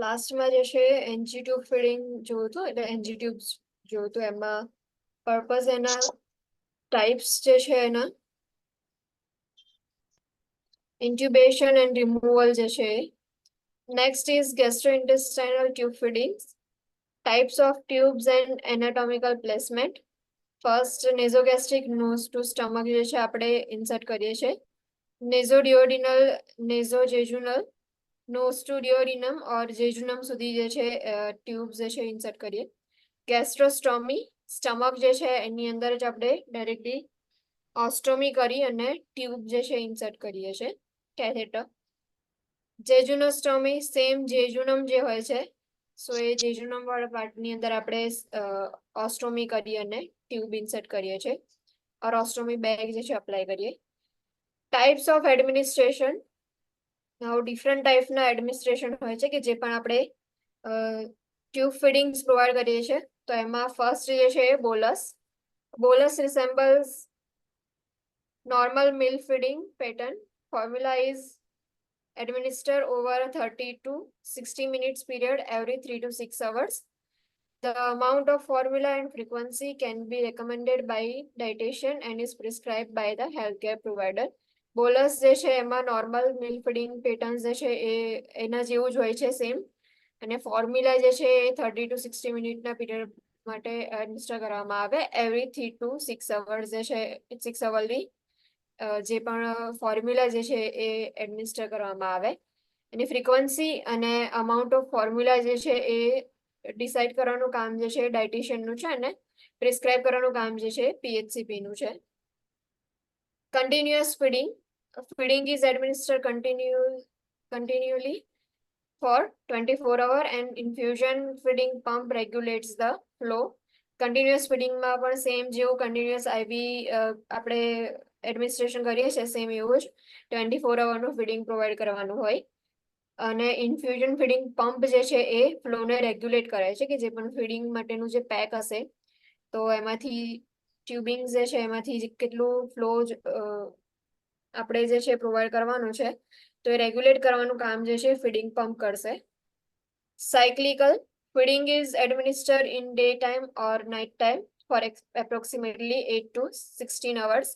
લાસ્ટમાં જે છે એનજી ટ્યુબ ફીડિંગ જોયું હતું, એટલે એનજી ટ્યુબ્સ જોયું હતું. એમાં પર્પઝ એના ટાઈપ્સ જે છે એના ઇન્ટ્યુબેશન એન્ડ રિમૂવલ જે છે. Next is gastrointestinal tube feeding, types of tubes and anatomical placement. First nasogastric nose to stomach જે છે આપણે ઇન્સર્ટ કરીએ છીએ. નેઝોડિયોડિનલ, નેઝોજેજુનલ, નોઝ ટુ ડિયોડિનમ ઓર જેજુનમ સુધી જે છે ટ્યુબ્સ જે છે ઇન્સર્ટ કરીએ. ગેસ્ટ્રોસ્ટોમી, સ્ટમક જે છે એની અંદર જ આપણે ડાયરેક્ટલી ઓસ્ટોમી કરી અને ટ્યુબ જે છે ઇન્સર્ટ કરીએ છીએ, કેથેટર. જેજુનોસ્ટોમી, સેમ જેજુનમ જે હોય છે, સો એ જેજુનમ વાળા પાર્ટની અંદર આપણે ઓસ્ટોમી કરી અને ટ્યુબ ઇન્સર્ટ કરીએ છીએ, ઓર ઓસ્ટોમી બેગ જે છે અપ્લાય કરીએ. ટાઈપ્સ ઓફ એડમિનિસ્ટ્રેશન, ડિફરન્ટ ટાઈપના એડમિનિસ્ટ્રેશન હોય છે કે જે પણ આપણે ટ્યુબ ફીડિંગ્સ પ્રોવાઈડ કરીએ છીએ. તો એમાં ફર્સ્ટ જે છે bolus. Bolus resembles normal milk feeding pattern. Formula is administered over a 30 to 60 minutes period every 3 to 6 hours. The amount of formula and frequency can be recommended by dietitian and is prescribed by the healthcare provider. Bolus જે છે એમાં normal milk feeding pattern જે છે એના જેવું જ હોય છે સેમ, અને ફોર્મ્યુલા જે છે એ 30 to 60 મિનિટના પીરિયડ માટે એડમિનિસ્ટર કરવામાં આવે એવરી 3 to 6 અવર્સ જે છે 6 અવરની જે પણ ફોર્મ્યુલા જે છે એ એડમિનિસ્ટર કરવામાં આવે. એની ફ્રીક્વન્સી અને અમાઉન્ટ ઓફ ફોર્મ્યુલા જે છે એ ડિસાઇડ કરવાનું કામ જે છે ડાયટિશિયનનું છે અને પ્રિસ્ક્રાઇબ કરવાનું કામ જે છે પીએચસીપીનું છે. Continuous feeding, feeding is administered continually for 24 hours and infusion feeding pump regulates the flow. Continuous ફીડિંગમાં પણ સેમ જેવું કન્ટિન્યુઅસ આઈવી આપણે એડમિનિસ્ટ્રેશન કરીએ છીએ સેમ એવું જ 24 અવરનું ફીડિંગ પ્રોવાઈડ કરવાનું હોય. અને ઇન્ફ્યુઝન ફીડિંગ પંપ જે છે એ ફ્લોને રેગ્યુલેટ કરે છે કે જે પણ ફીડિંગ માટેનું જે પેક હશે તો એમાંથી ટ્યુબિંગ જે છે એમાંથી કેટલું ફ્લો આપણે જે છે પ્રોવાઈડ કરવાનું છે તો એ રેગ્યુલેટ કરવાનું કામ જે છે ફીડિંગ પંપ કરશે. સાયક્લિકલ, feeding is administered in daytime or night time for approximately 8 to 16 hours.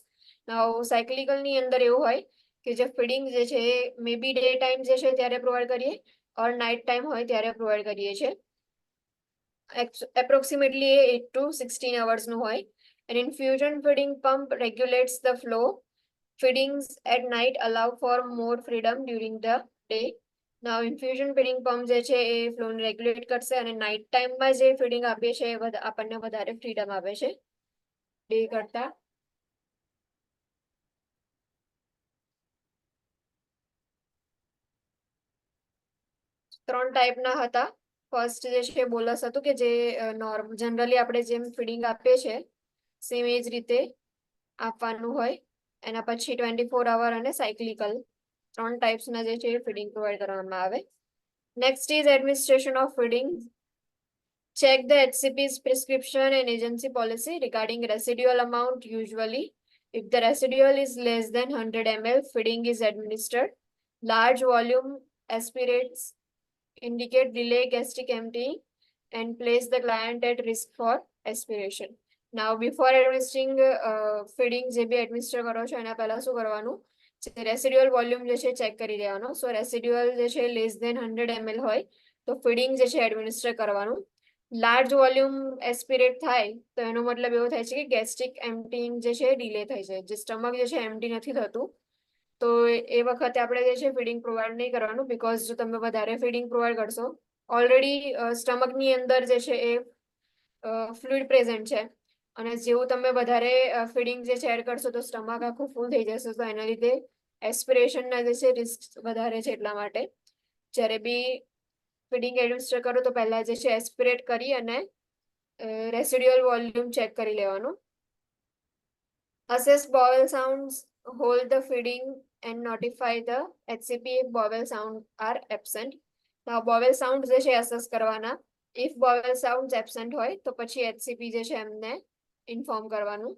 Now cyclical ની અંદર એવું હોય કે જે ફીડિંગ જે છે મે બી ડે ટાઈમ જે છે ત્યારે પ્રોવાઈડ કરીએ ઓર નાઇટ ટાઈમ હોય ત્યારે પ્રોવાઈડ કરીએ છીએ. એપ્રોક્સિમેટલી 8 to 16 hours નું હોય. An infusion feeding pump regulates the flow. Feedings at night allow for more freedom during the day. Now infusion feeding pump જે છે એ ફ્લોને રેગ્યુલેટ કરશે અને નાઇટ ટાઈમમાં જે ફીડિંગ આપીએ છે એ આપણને વધારે ફ્રીડમ આપે છે ડે કરતા. ત્રણ ટાઈપના હતા. ફર્સ્ટ જે છે બોલસ હતું કે જે જનરલી આપણે જેમ ફીડિંગ આપીએ છે સેમ એ જ રીતે આપવાનું હોય. એના પછી 24 અવર અને સાયક્લિકલ, ત્રણ ટાઈપ્સના જે છે ફીડિંગ પ્રોવાઈડ કરવામાં આવે. Next is administration of feeding. Check the HCP's prescription and agency policy regarding residual amount usually. If the residual is less than 100 ml, feeding is administered. Large volume aspirates indicate delay gastric emptying and place the client at risk for aspiration. Now before administering feeding જે બી administer કરો છો એના પહેલા શું કરવાનું, residual volume જે છે check કરી લેવાનો. સો રેસિડ્યુઅલ જે છે લેસ દેન 100 ml હોય તો ફીડિંગ જે છે એડમિનિસ્ટર કરવાનું. લાર્જ વોલ્યુમ એસ્પિરેટ થાય તો એનો મતલબ એવો થાય છે કે ગેસ્ટ્રિક એમ્પટીંગ જે છે ડિલે થાય છે, જે સ્ટમક જે છે એમ્પટી નથી થતું તો એ વખતે આપણે જે છે ફીડિંગ પ્રોવાઈડ નહીં કરવાનું. બીકોઝ જો તમે વધારે ફીડિંગ પ્રોવાઈડ કરશો, ઓલરેડી સ્ટમકની અંદર જે છે એ ફ્લુઇડ પ્રેઝન્ટ છે અને જેવું તમે વધારે ફીડિંગ જે છે એડ કરશો તો સ્ટમક આખું ફૂલ થઈ જશે, તો એના લીધે એસ્પિરેશનના જે છે રિસ્ક વધારે છે. એટલા માટે જ્યારે બી ફીડિંગ એડમિનિસ્ટર કરો તો પહેલા જે છે એસ્પિરેટ કરી અને રેસિડ્યુઅલ વોલ્યુમ ચેક કરી લેવાનું. Assess bowel sounds, hold the feeding and notify the HCP if bowel sounds are absent. Now bowel sounds જે છે assess કરવાના. If bowel sounds absent હોય તો પછી HCP જે છે એમને ઇન્ફોર્મ કરવાનું.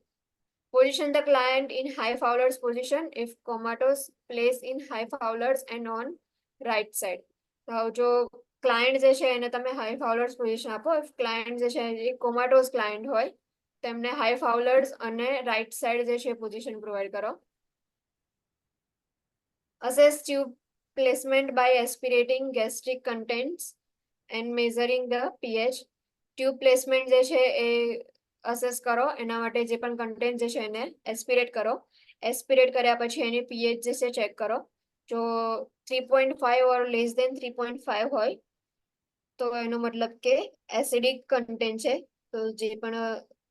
Position the client in high Fowler's position. If comatose, place in high Fowler's and on right side. જો ક્લાયન્ટ જે છે એને તમે હાઈ ફાઉલર્સ પોઝિશન આપો. ક્લાયન્ટ જે છે એ કોમાટોઝ ક્લાયન્ટ હોય તેમને હાઈ ફાઉલર્સ અને રાઈટ સાઈડ જે છે પોઝિશન પ્રોવાઈડ કરો. Assess tube placement by aspirating gastric contents and measuring the pH. Tube placement જે છે એ અસેસ કરો, એના માટે જે પણ કન્ટેન્ટ જે છે એને એસ્પિરેટ કરો. એસ્પિરેટ કર્યા પછી એની પીએચ જે છે ચેક કરો. જો 3.5 ઓર લેસ દેન 3.5 હોય તો એનો મતલબ કે એસિડિક કન્ટેન્ટ છે. તો જે પણ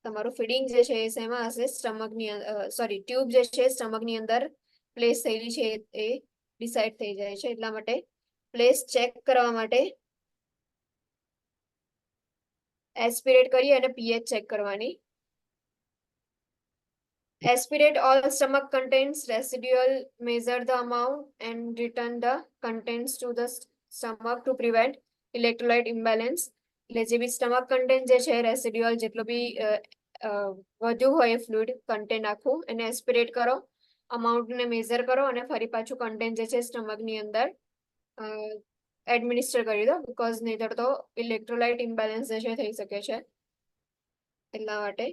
તમારું ફીડિંગ જે છે એ શેમાં હશે, સ્ટમકની સોરી ટ્યુબ જે છે સ્ટમકની અંદર પ્લેસ થયેલી છે એ ડિસાઇડ થઈ જાય છે. એટલા માટે પ્લેસ ચેક કરવા માટે એસ્પિરેટ કરી અને પીએચ ચેક કરવાની. Aspirate all stomach contents, residual, measure the amount and return the contents to the stomach to prevent electrolyte imbalance. એટલે જે બી સ્ટમક કન્ટેન્ટ જે છે રેસિડ્યુઅલ જેટલો બી વધુ હોય ફ્લુઇડ કન્ટેન્ટ આખું એને એસ્પિરેટ કરો, અમાઉન્ટને મેઝર કરો અને ફરી પાછું કન્ટેન્ટ જે છે સ્ટમકની અંદર એડમિનિસ્ટર કરી દો, બીકોઝ નહીતર તો ઇલેક્ટ્રોલાઇટ ઇમ્બેલેન્સ જે છે થઈ શકે છે. એટલા માટે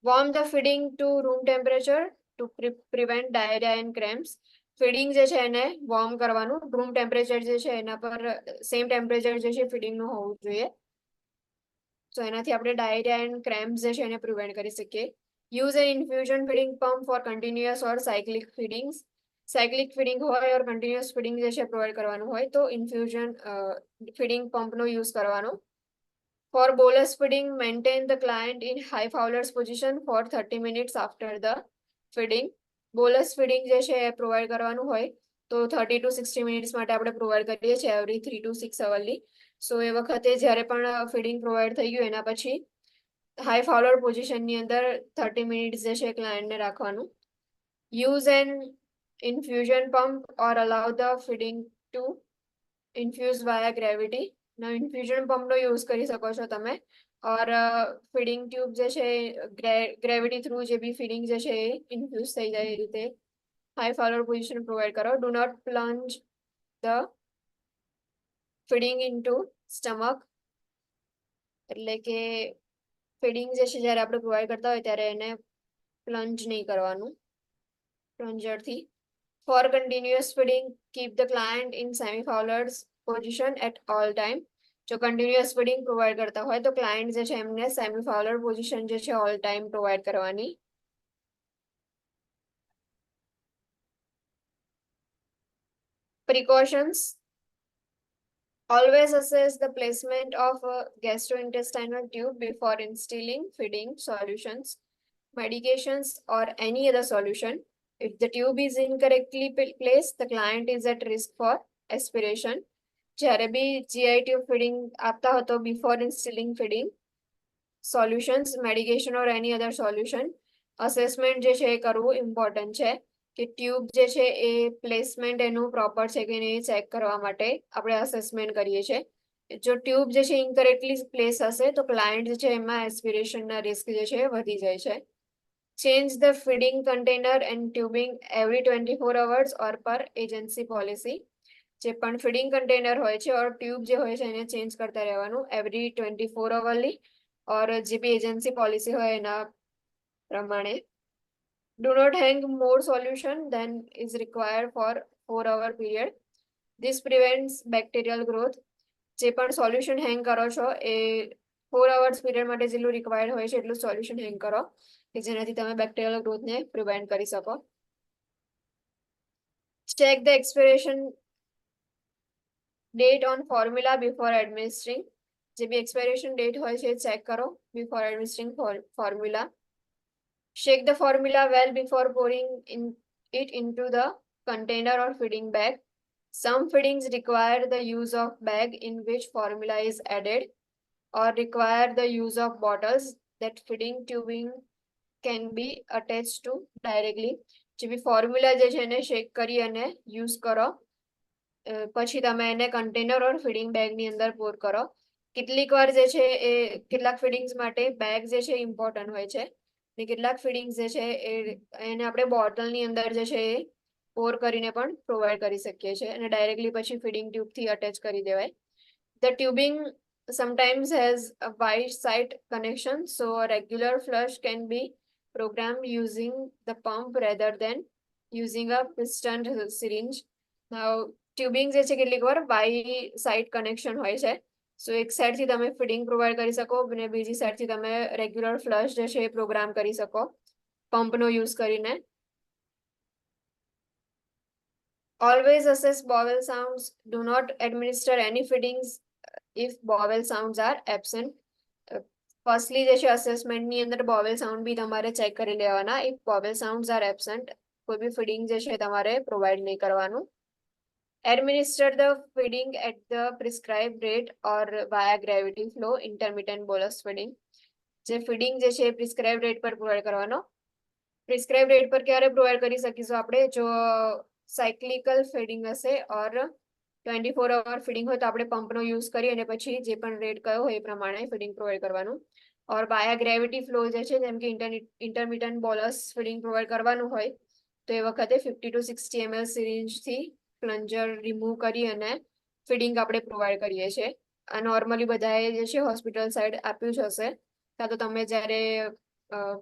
warm the feeding to room temperature to prevent diarrhoea and cramps. Feeding જે છે એને વોર્મ કરવાનું, રૂમ ટેમ્પરેચર જે છે એના પર સેમ ટેમ્પરેચર જે છે ફીડિંગનું હોવું જોઈએ. તો એનાથી આપણે ડાયરિયા એન્ડ ક્રેમ્પ્સ જે છે એને પ્રિવેન્ટ કરી શકીએ. Use an infusion feeding pump for continuous or cyclic feedings. Cyclic feeding હોય ઓર કન્ટિન્યુઅસ ફીડિંગ જે છે પ્રોવાઈડ કરવાનું હોય તો ઇન્ફ્યુઝન ફીડિંગ પંપનો યુઝ કરવાનો. For bolus feeding, maintain the client in high Fowler's position for 30 minutes after the feeding. Bolus feeding જે છે એ provide કરવાનું હોય તો 30 to 60 મિનિટ્સ માટે આપણે પ્રોવાઈડ કરીએ છીએ એવરી 3 to 6 અવરની. સો એ વખતે જ્યારે પણ ફીડિંગ પ્રોવાઈડ થઈ ગયું એના પછી હાઈ ફાઉલર પોઝિશનની અંદર 30 મિનિટ્સ જે છે ક્લાયન્ટને રાખવાનું. Use an infusion pump or allow the feeding to infuse via gravity. Infusion પંપનો યુઝ કરી શકો છો તમે, ઓર ફીડિંગ ટ્યુબ જે છે ગ્રેવિટી થ્રુ જે બી ફીડિંગ જે છે એ ઇન્ફ્યુઝ થઈ જાય એ રીતે હાઈ ફાઉલર પોઝિશન પ્રોવાઈડ કરો. Do not plunge the feeding into stomach. એટલે કે ફીડિંગ જે છે જ્યારે આપણે પ્રોવાઈડ કરતા હોય ત્યારે એને પ્લન્જ નહીં કરવાનું પ્લન્જરથી. For continuous feeding, keep the client in semi-fowler's position at all time. જો કન્ટિન્યુઅસ ફીડિંગ પ્રોવાઈડ કરતા હોય તો ક્લાયન્ટ જે છે એમને સેમી ફાઉલર પોઝિશન જે છે ઓલ ટાઈમ પ્રોવાઈડ કરવાની. Precautions. Always assess the placement of a gastrointestinal tube before instilling feeding solutions, medications or any other solution. If the tube is incorrectly placed, the client is at risk for aspiration. જ્યારે બી GI tube feeding આપતા હતો before ઇન્સ્ટિલિંગ feeding solutions, medication ઓર એની અધર solution, assessment જે છે એ કરવું important છે કે tube જે છે એ પ્લેસમેન્ટ એનું પ્રોપર છે કે નહીં ચેક કરવા માટે આપણે અસેસમેન્ટ કરીએ છીએ. જો ટ્યુબ જે છે ઇનકરેક્ટલી પ્લેસ હશે તો ક્લાયન્ટ જે છે એમાં એસ્પિરેશનના રિસ્ક જે છે વધી જાય છે. Change the feeding container and tubing every 24 hours or per agency policy. જે પણ ફીડિંગ કન્ટેનર હોય છે ઓર ટ્યુબ જે હોય છે એને ચેન્જ કરતા રહેવાનું એવરી 24 અવરની, ઓર જે બી એજન્સી પોલિસી હોય એના પ્રમાણે. Do not hang more solution than is required for 4-hour period. This prevents bacterial growth. જે પણ સોલ્યુશન હેંગ કરો છો એ 4 hours પીરિયડ માટે જેટલું રિક્વાયર્ડ હોય છે એટલું સોલ્યુશન હેંગ કરો કે જેનાથી તમે બેક્ટેરિયલ ગ્રોથને પ્રિવેન્ટ કરી શકો. Check the expiration date on formula before administering. જે બી એક્સપાયરેશન ડેટ હોય છે ચેક કરો before administering formula. Shake the formula well before pouring it into the container or feeding bag. Some feedings require the use of bag in which formula is added or require the use of bottles that feeding tubing can be attached to directly. જે બી formula જે છે એને શેક કરી અને use કરો, પછી તમે એને કન્ટેનર ઓર ફીડિંગ બેગની અંદર પોર કરો. કેટલીક વાર જે છે એ કેટલાક ફીડિંગ્સ માટે બેગ જે છે ઇમ્પોર્ટન્ટ હોય છે ને કેટલાક ફીડિંગ્સ જે છે એને આપણે બોટલની અંદર જે છે એ પોર કરીને પણ પ્રોવાઈડ કરી શકીએ છીએ અને ડાયરેક્ટલી પછી ફીડિંગ ટ્યુબથી અટેચ કરી દેવાય. The tubing sometimes has a wide side connection, so a regular flush can be programmed using the pump rather than using a piston syringe. Now, tubing જે છે કેટલીક વાર બાય સાઇડ કનેક્શન હોય છે. સો એક side થી તમે ફીડિંગ પ્રોવાઈડ કરી શકો અને બીજી સાઈડ થી તમે રેગ્યુલર ફ્લશ જે છે એ પ્રોગ્રામ કરી શકો પંપનો યુઝ કરીને. Always assess bowel sounds. Do not administer any feedings if bowel sounds are absent. Firstly જે છે અસેસમેન્ટની અંદર બોવેલ સાઉન્ડ બી તમારે ચેક કરી લેવાના. If bowel sounds are absent, કોઈ બી ફીડિંગ જે છે તમારે પ્રોવાઈડ નહીં કરવાનું. Administer the feeding at the prescribed rate or via gravity flow intermittent bolus feeding. જે ફીડિંગ જે છે એ પ્રિસ્ક્રાઇબ રેટ પર પ્રોવાઈડ કરવાનો. પ્રિસ્ક્રાઇબ રેટ પર ક્યારે પ્રોવાઈડ કરી શકીશું આપણે? જો સાયક્લિકલ ફીડિંગ હશે ઓર 24 અવર ફીડિંગ હોય તો આપણે પંપનો યુઝ કરી અને પછી જે પણ રેટ કયો હોય એ પ્રમાણે ફીડિંગ પ્રોવાઈડ કરવાનું. ઓર બાયા ગ્રેવિટી ફ્લો જે છે જેમ કે ઇન્ટરમિટન્ટ બોલસ ફીડિંગ પ્રોવાઈડ કરવાનું હોય તો એ વખતે 50 to 60 ml સિરિંજથી પ્લન્જર રિમૂવ કરી અને ફીડિંગ આપણે પ્રોવાઈડ કરીએ છીએ. આ નોર્મલી બધાએ જે છે હોસ્પિટલ સાઈડ આપ્યું જ હશે, કાં તો તમે જ્યારે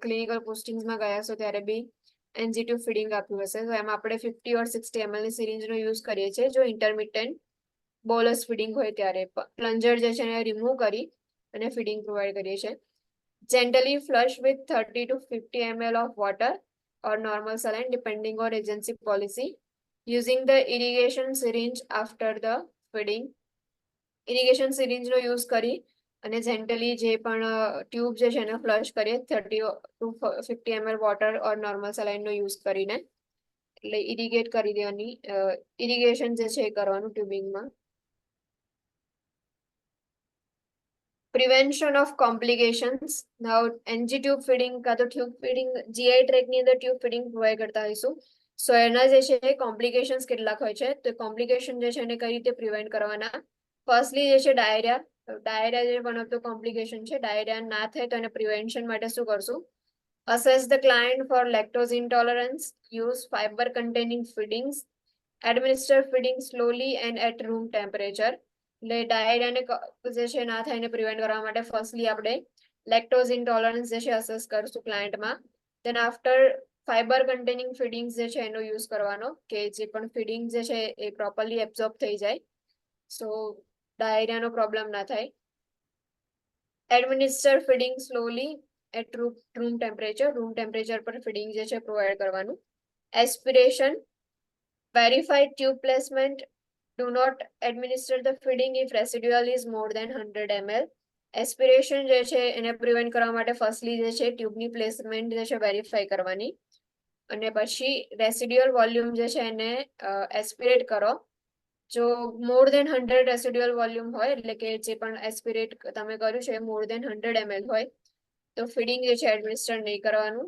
ક્લિનિકલ પોસ્ટિંગ્સમાં ગયા છો ત્યારે બી NG2 ફીડિંગ આપ્યું હશે. તો એમાં આપણે 50 or 60 ml ની સિરિંજનો યુઝ કરીએ છીએ જો ઇન્ટરમિટન્ટ બોલસ ફીડિંગ હોય ત્યારે. પ્લન્જર જે છે એને રિમૂવ કરી અને ફીડિંગ પ્રોવાઈડ કરીએ છીએ. Gently flush with 30 to 50 ml of water or normal saline depending on agency policy. Using the irrigation syringe after the feeding. Irrigation સિરિંજનો યુઝ કરી અને જેન્ટલી જે પણ ટ્યુબ જે છે એને ફ્લશ કરીએ 30 to 50 ml water or normal સલાઇનનો યુઝ કરીને. એટલે ઇરિગેટ કરી દેવાની, ઇરિગેશન જે છે એ કરવાનું ટ્યુબિંગમાં. Prevention of complications. Now NG tube feeding કાં તો ટ્યુબ ફીડિંગ GI ટ્રેકની અંદર ટ્યુબ ફીડિંગ પ્રોવાઈડ કરતા હોઈશું. સો એના જે છે કોમ્પ્લિકેશન્સ કેટલાક હોય છે, તો કોમ્પ્લિકેશન જે છે એને કઈ રીતે પ્રિવેન્ટ કરવાના? ફર્સ્ટલી જે છે ડાયરિયા જે વન ઓફ ધ કોમ્પ્લિકેશન છે. ડાયરિયા ના થાય તો એને પ્રિવેન્શન માટે શું કરશું? Assess the client for lactose intolerance. Use fiber containing feedings. Administer feeding slowly and at room temperature. એટલે ડાયરિયાને જે છે ના થાય એને પ્રિવેન્ટ કરવા માટે ફર્સ્ટલી આપણે લેક્ટોઝ ઇન્ટોલરન્સ જે છે અસેસ કરશું ક્લાયન્ટમાં. દેન આફ્ટર ફાઈબર કન્ટેનિંગ ફીડિંગ્સ જે છે એનો યુઝ કરવાનો કે જે પણ ફીડિંગ જે છે એ પ્રોપરલી એબ્ઝોર્બ થઈ જાય, સો ડાયરિયાનો પ્રોબ્લેમ ના થાય. Administer feeding slowly at room temperature પર ફીડિંગ જે છે પ્રોવાઈડ કરવાનું. Aspiration. Verify tube placement. Do not administer the feeding if residual is more than 100 ml. Aspiration જે છે એને પ્રિવેન્ટ કરવા માટે ફર્સ્ટલી જે છે ટ્યુબની પ્લેસમેન્ટ જે છે વેરીફાઈ કરવાની અને પછી રેસિડ્યુઅલ વોલ્યુમ જે છે એને એસ્પિરેટ કરો. જો મોર દેન 100 રેસિડ્યુઅલ વોલ્યુમ હોય, એટલે કે જે પણ એસ્પિરેટ તમે કર્યું છે મોર દેન 100 ml હોય તો ફીડિંગ જે છે એડમિનિસ્ટર નહીં કરવાનું.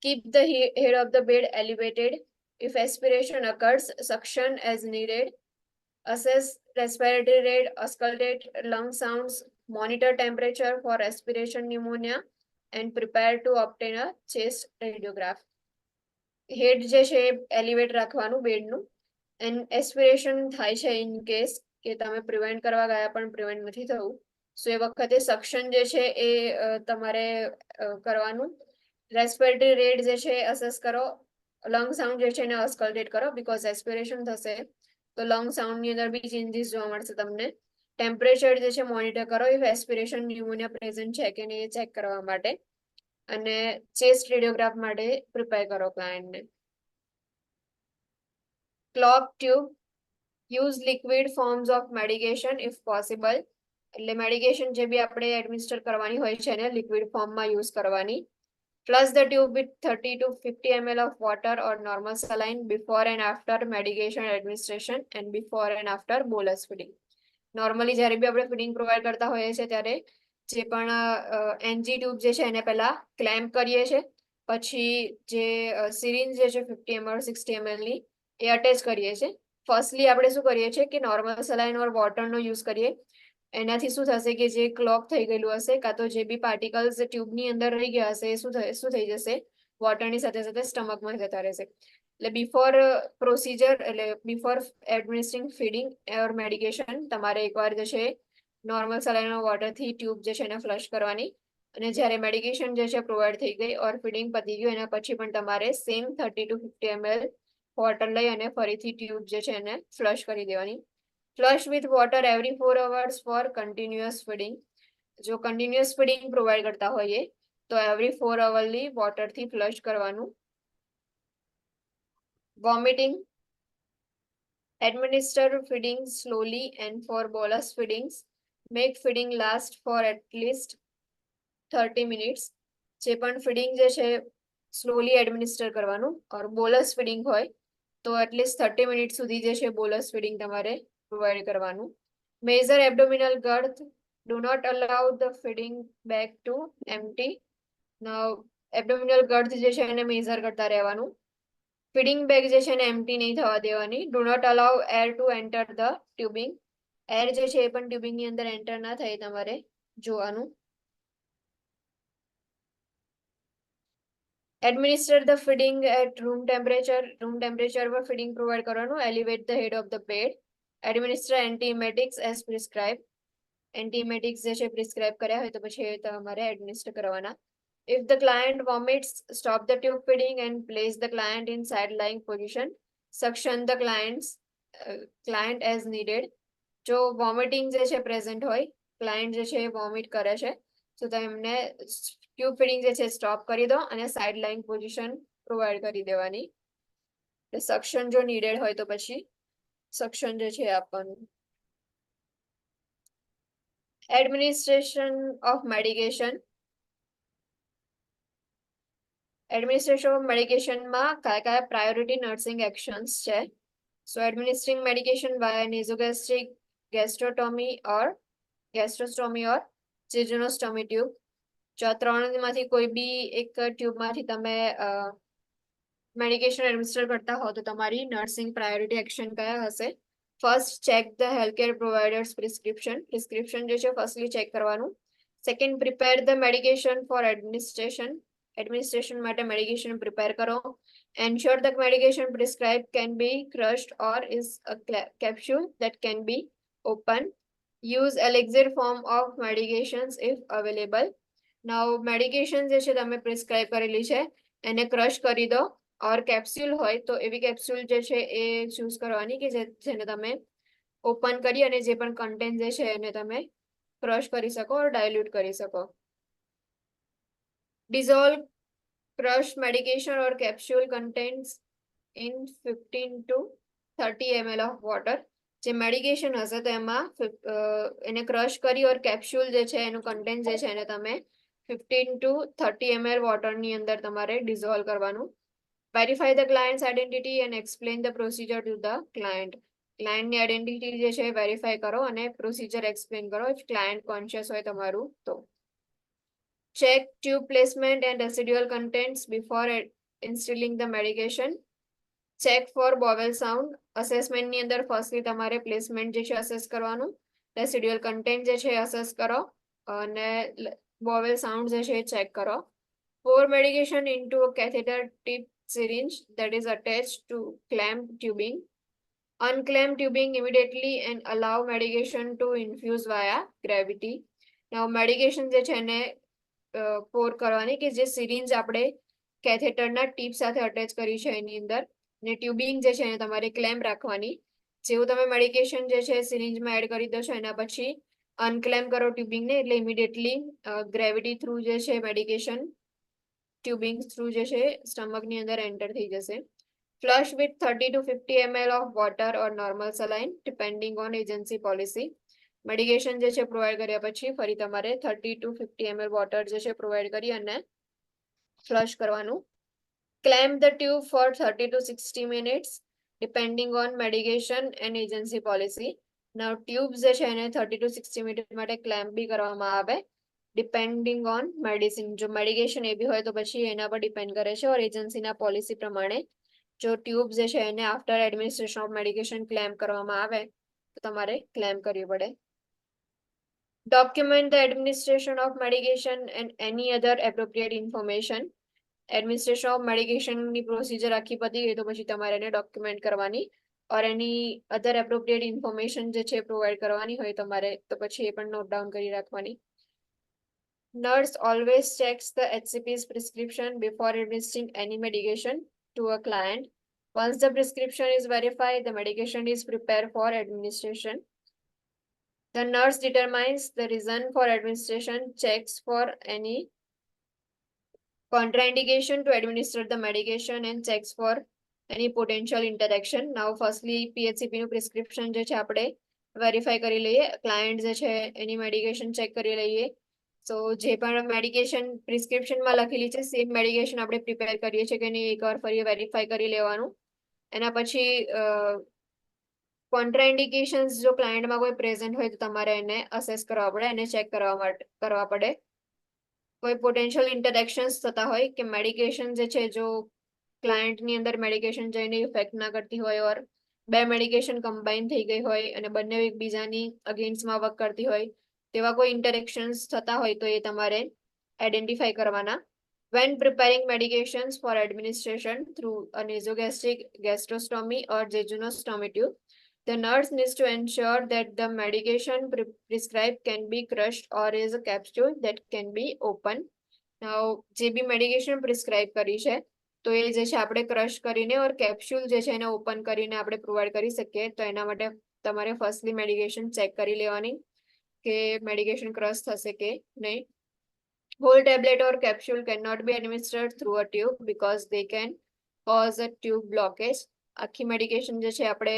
Keep the head of the bed elevated. If aspiration occurs, suction as needed. Assess respiratory rate, auscultate lung sounds, monitor temperature for respiration pneumonia, and prepare to obtain a chest radiograph. હેડ જે છે elevate રાખવાનું બેડનું. And aspiration થાય છે in case કે તમે prevent કરવા ગયા પણ પ્રિવેન્ટ નથી થયું, સો એ વખતે સક્શન જે છે એ તમારે કરવાનું. રેસ્પિરેટરી રેટ જે છે અસેસ કરો. લંગ સાઉન્ડ જે છે એને અસ્કલ્ટેટ કરો, બીકોઝ એસ્પિરેશન થશે તો લંગ સાઉન્ડની અંદર બી ચેન્જીસ જોવા મળશે તમને. ટેમ્પરેચર જે છે મોનિટર કરો ઇફ એસ્પિરેશન ન્યુમોનિયા પ્રેઝન્ટ છે કે નહીં એ ચેક કરવા માટે. અને ચેસ્ટ રેડિયોગ્રાફ માટે પ્રિપેર કરો ક્લાયન્ટને. Clog tube. Use liquid forms of medication if possible. એટલે મેડિકેશન જે બી આપણે એડમિનિસ્ટર કરવાની હોય છે એને લિક્વિડ ફોર્મમાં યુઝ કરવાની. Flush the tube with 30 to 50 ml of water or normal saline before and after medication administration and before and after bolus feeding. Normally જ્યારે બી આપણે ફીડિંગ પ્રોવાઈડ કરતા હોઈએ છીએ ત્યારે જે પણ NG ટ્યુબ જે છે એને પહેલા ક્લેમ્પ કરીએ છીએ, પછી જે સિરિંજ જે છે 50 ml 60 ml ની એ અટેચ કરીએ છીએ. ફર્સ્ટલી આપણે શું કરીએ છીએ કે નોર્મલ સલાઇન ઓર વોટરનો યુઝ કરીએ. એનાથી શું થશે કે જે ક્લોગ થઈ ગયેલું હશે કાં તો જે બી પાર્ટિકલ્સ ટ્યુબની અંદર રહી ગયા હશે એ શું થઈ જશે, વોટરની સાથે સાથે સ્ટમકમાં જતા રહેશે. એટલે બિફોર પ્રોસિજર એટલે બિફોર એડમિનિસ્ટ્રિંગ ફીડિંગ ઓર મેડિકેશન તમારે એકવાર જે છે નોર્મલ સલાઈન વોટરથી ટ્યુબ જે છે એને ફ્લશ કરવાની, અને જ્યારે મેડિકેશન જે છે પ્રોવાઈડ થઈ ગઈ ઓર ફીડિંગ પતી ગયું એના પછી પણ તમારે સેમ 30 to 50 ml વોટર લઈ અને ફરીથી ટ્યુબ જે છે એને ફ્લશ કરી દેવાની. Flush with water every 4 hours for continuous feeding. જો કન્ટિન્યુઅસ ફીડિંગ પ્રોવાઈડ કરતા હોઈએ તો એવરી 4 hourly વોટરથી ફ્લશ કરવાનું. Vomiting. Administer feeding slowly and for bolus feedings, make feeding last for at least 30 minutes. જે પણ ફીડિંગ જે છે સ્લોલી એડમિનિસ્ટર કરવાનું, ઓર બોલસ ફીડિંગ હોય તો એટલીસ્ટ 30 મિનિટ સુધી જે છે બોલસ ફીડિંગ તમારે પ્રોવાઈડ કરવાનું. Measure abdominal girth. Do not allow the feeding bag to empty. Now abdominal girth જે છે એને મેજર કરતા રહેવાનું. ફીડિંગ બેગ જે છે એને એમ્પ્ટી નહીં થવા દેવાની. Do not allow air to enter the tubing. Air જે છે એ પણ ટ્યુબિંગની અંદર એન્ટર ના થાય તમારે જોવાનું. Administer the feeding at room temperature. Room temperature પર ફીડિંગ પ્રોવાઈડ કરવાનું. Elevate the head of the bed. Administer antiemetics as prescribe. Antiemetics જે છે પ્રિસ્ક્રાઇબ કર્યા હોય તો પછી તમારે એડમિનિસ્ટર કરવાના. If the client vomits, stop the tube feeding and place the client in side-lying position. Suction the client as needed. જો vomiting જે છે પ્રેઝન્ટ હોય, ક્લાયન્ટ જે છે વોમિટ કરે છે, તો તેમને ટ્યુબ ફીડિંગ જે છે સ્ટોપ કરી દો અને સાઇડ લાઇન પોઝિશન પ્રોવાઈડ કરી દેવાની. સક્શન જો નીડેડ હોય તો પછી સક્શન જે છે આપવાનું. Administration of medication. Administration of મેડિકેશનમાં કયા પ્રાયોરિટી નર્સિંગ એક્શન્સ છે? So administering medication via nasogastric gastrostomy or jejunostomy tube. જો આ ત્રણમાંથી કોઈ બી એક ટ્યુબમાંથી તમે મેડિકેશન એડમિનિસ્ટર કરતા હો તો તમારી નર્સિંગ પ્રાયોરિટી એક્શન કયા હશે? First, check the healthcare provider's prescription. Prescription જે છે ફર્સ્ટલી ચેક કરવાનું. Second, prepare the medication for administration. Administration માટે મેડિકેશન પ્રિપેર કરો. Ensure the medication prescribed can be crushed or is a capsule that can be opened. Use elixir form of medications if available. Now medication જે છે તમે prescribe કરેલી છે એને crush કરી દો, ઓર કેપ્સ્યુલ હોય તો એવી કેપ્સ્યુલ જે છે એ ચૂઝ કરવાની કે જેને તમે ઓપન કરી અને જે પણ કન્ટેન્ટ જે છે એને તમે ક્રશ કરી શકો ઓર ડાયલ્યુટ કરી શકો. Dissolve crushed medication or capsule contains in 15 to 30 ml of water. જે મેડિકેશન હશે તો એમાં એને ક્રશ કરી ઓર કેપ્સ્યુલ જે છે એનું કન્ટેન્ટ જે છે એને તમે 15 to 30 ml વોટરની અંદર તમારે ડિઝોલ્વ કરવાનું. Verify the client's identity and explain the procedure to the client. ક્લાયન્ટની આઈડેન્ટિટી જે છે વેરીફાઈ કરો અને પ્રોસિજર એક્સપ્લેન કરો ઇફ ક્લાયન્ટ કોન્શિયસ હોય તમારું તો. Check tube placement and residual contents before instilling the medication. Check for bowel sound. Assessment ની અંદર ફર્સ્ટલી તમારે પ્લેસમેન્ટ જે છે અસેસ કરવાનું, રેસિડ્યુઅલ કન્ટેન્ટ જે છે અસેસ કરો અને બોવેલ સાઉન્ડ જે છે ચેક કરો. Pour medication into a catheter tip syringe that is attached to clamp tubing. Unclamp tubing immediately and allow medication to infuse via gravity. Now medication જે છે એને પોર કરવાની કે જે સિરિંજ આપણે કેથેટરના ટીપ સાથે અટેચ કરી છે એની અંદર, ને ટ્યુબિંગ જે છે એને તમારે ક્લેમ્પ રાખવાની. જેવું તમે મેડિકેશન જે છે સિરિંજમાં એડ કરી દો છો એના પછી અનક્લેમ્પ કરો ટ્યુબિંગને, એટલે ઇમિડિયેટલી ગ્રેવિટી થ્રુ જે છે મેડિકેશન ટ્યુબિંગ થ્રુ જે છે સ્ટમકની અંદર એન્ટર થઈ જશે. Flush with 30 to 50 ml of water or normal saline depending on agency policy. Medication જે છે પ્રોવાઈડ કર્યા પછી ફરી તમારે 30 to 50 ml વોટર જે છે પ્રોવાઈડ કરી અને ફ્લશ કરવાનું. Clamp the tube for 30 to 60 minutes depending on medication and agency policy. Now tube જે છે એને 30 to 60 મિનિટ માટે ક્લેમ્પ બી કરવામાં આવે ડિપેન્ડિંગ ઓન મેડિસિન. જો મેડિકેશન એ બી હોય તો પછી એના પર ડિપેન્ડ કરે છે ઓર એજન્સીના પોલિસી પ્રમાણે જો ટ્યુબ જે છે એને after administration of medication clamp કરવામાં આવે તો તમારે ક્લેમ્પ કરવી પડે. Document the administration of medication and any other appropriate information. Administration of મેડિકેશનની પ્રોસિજર આખી પતી ગઈ તો પછી તમારે એને ડોક્યુમેન્ટ કરવાની ઓર એની અધર એપ્રોપ્રિએટ ઇન્ફોર્મેશન જે છે પ્રોવાઈડ કરવાની હોય તમારે તો પછી એ પણ નોટ ડાઉન કરી રાખવાની. Nurse always checks the HCP's prescription before administering any medication to a client. Once the prescription is verified, the medication is prepared for administration. The nurse determines the reason for administration, checks for any contraindication to administer the medication and checks for any potential interaction. Now firstly PHCP નું prescription જે છે આપણે verify કરી લઈએ, client જે છે એની medication check કરી લઈએ. સો જે પણ મેડિકેશન પ્રિસ્ક્રિપ્શનમાં લખેલી છે સેમ મેડિકેશન આપણે પ્રિપેર કરીએ છીએ કે નહીં એકવાર ફરી વેરીફાઈ કરી લેવાનું. એના પછી કોન્ટ્રાઇન્ડિકેશન્સ જો ક્લાયન્ટમાં કોઈ પ્રેઝન્ટ હોય તો તમારે એને અસેસ કરવા પડે, એને ચેક કરવા પડે. કોઈ પોટેન્શિયલ ઇન્ટરેક્શન્સ થતા હોય કે મેડિકેશન જે છે જો ક્લાયન્ટની અંદર મેડિકેશન જઈને ઇફેક્ટ ના કરતી હોય ઓર બે મેડિકેશન કમ્બાઈન થઈ ગઈ હોય અને બંને એકબીજાની અગેન્સ્ટમાં વર્ક કરતી હોય તેવા કોઈ ઇન્ટરેક્શન્સ થતા હોય તો એ તમારે આઈડેન્ટિફાઈ કરવાના. When preparing medications for administration through a nasogastric gastrostomy or jejunostomy tube, the nurse needs to ensure that the medication prescribed can be crushed or is a capsule that can be opened. Now, જે બી medication prescribe કરી છે તો એ જે છે આપણે crush કરીને ઓર capsule જે છે એને ઓપન કરીને આપણે પ્રોવાઈડ કરી શકીએ. તો એના માટે તમારે ફર્સ્ટલી મેડિકેશન ચેક કરી લેવાની કે મેડિકેશન ક્રશ થશે કે નહીં. Whole tablet or capsule cannot be administered through a tube because they can cause a tube blockage. આખી મેડિકેશન જે છે આપણે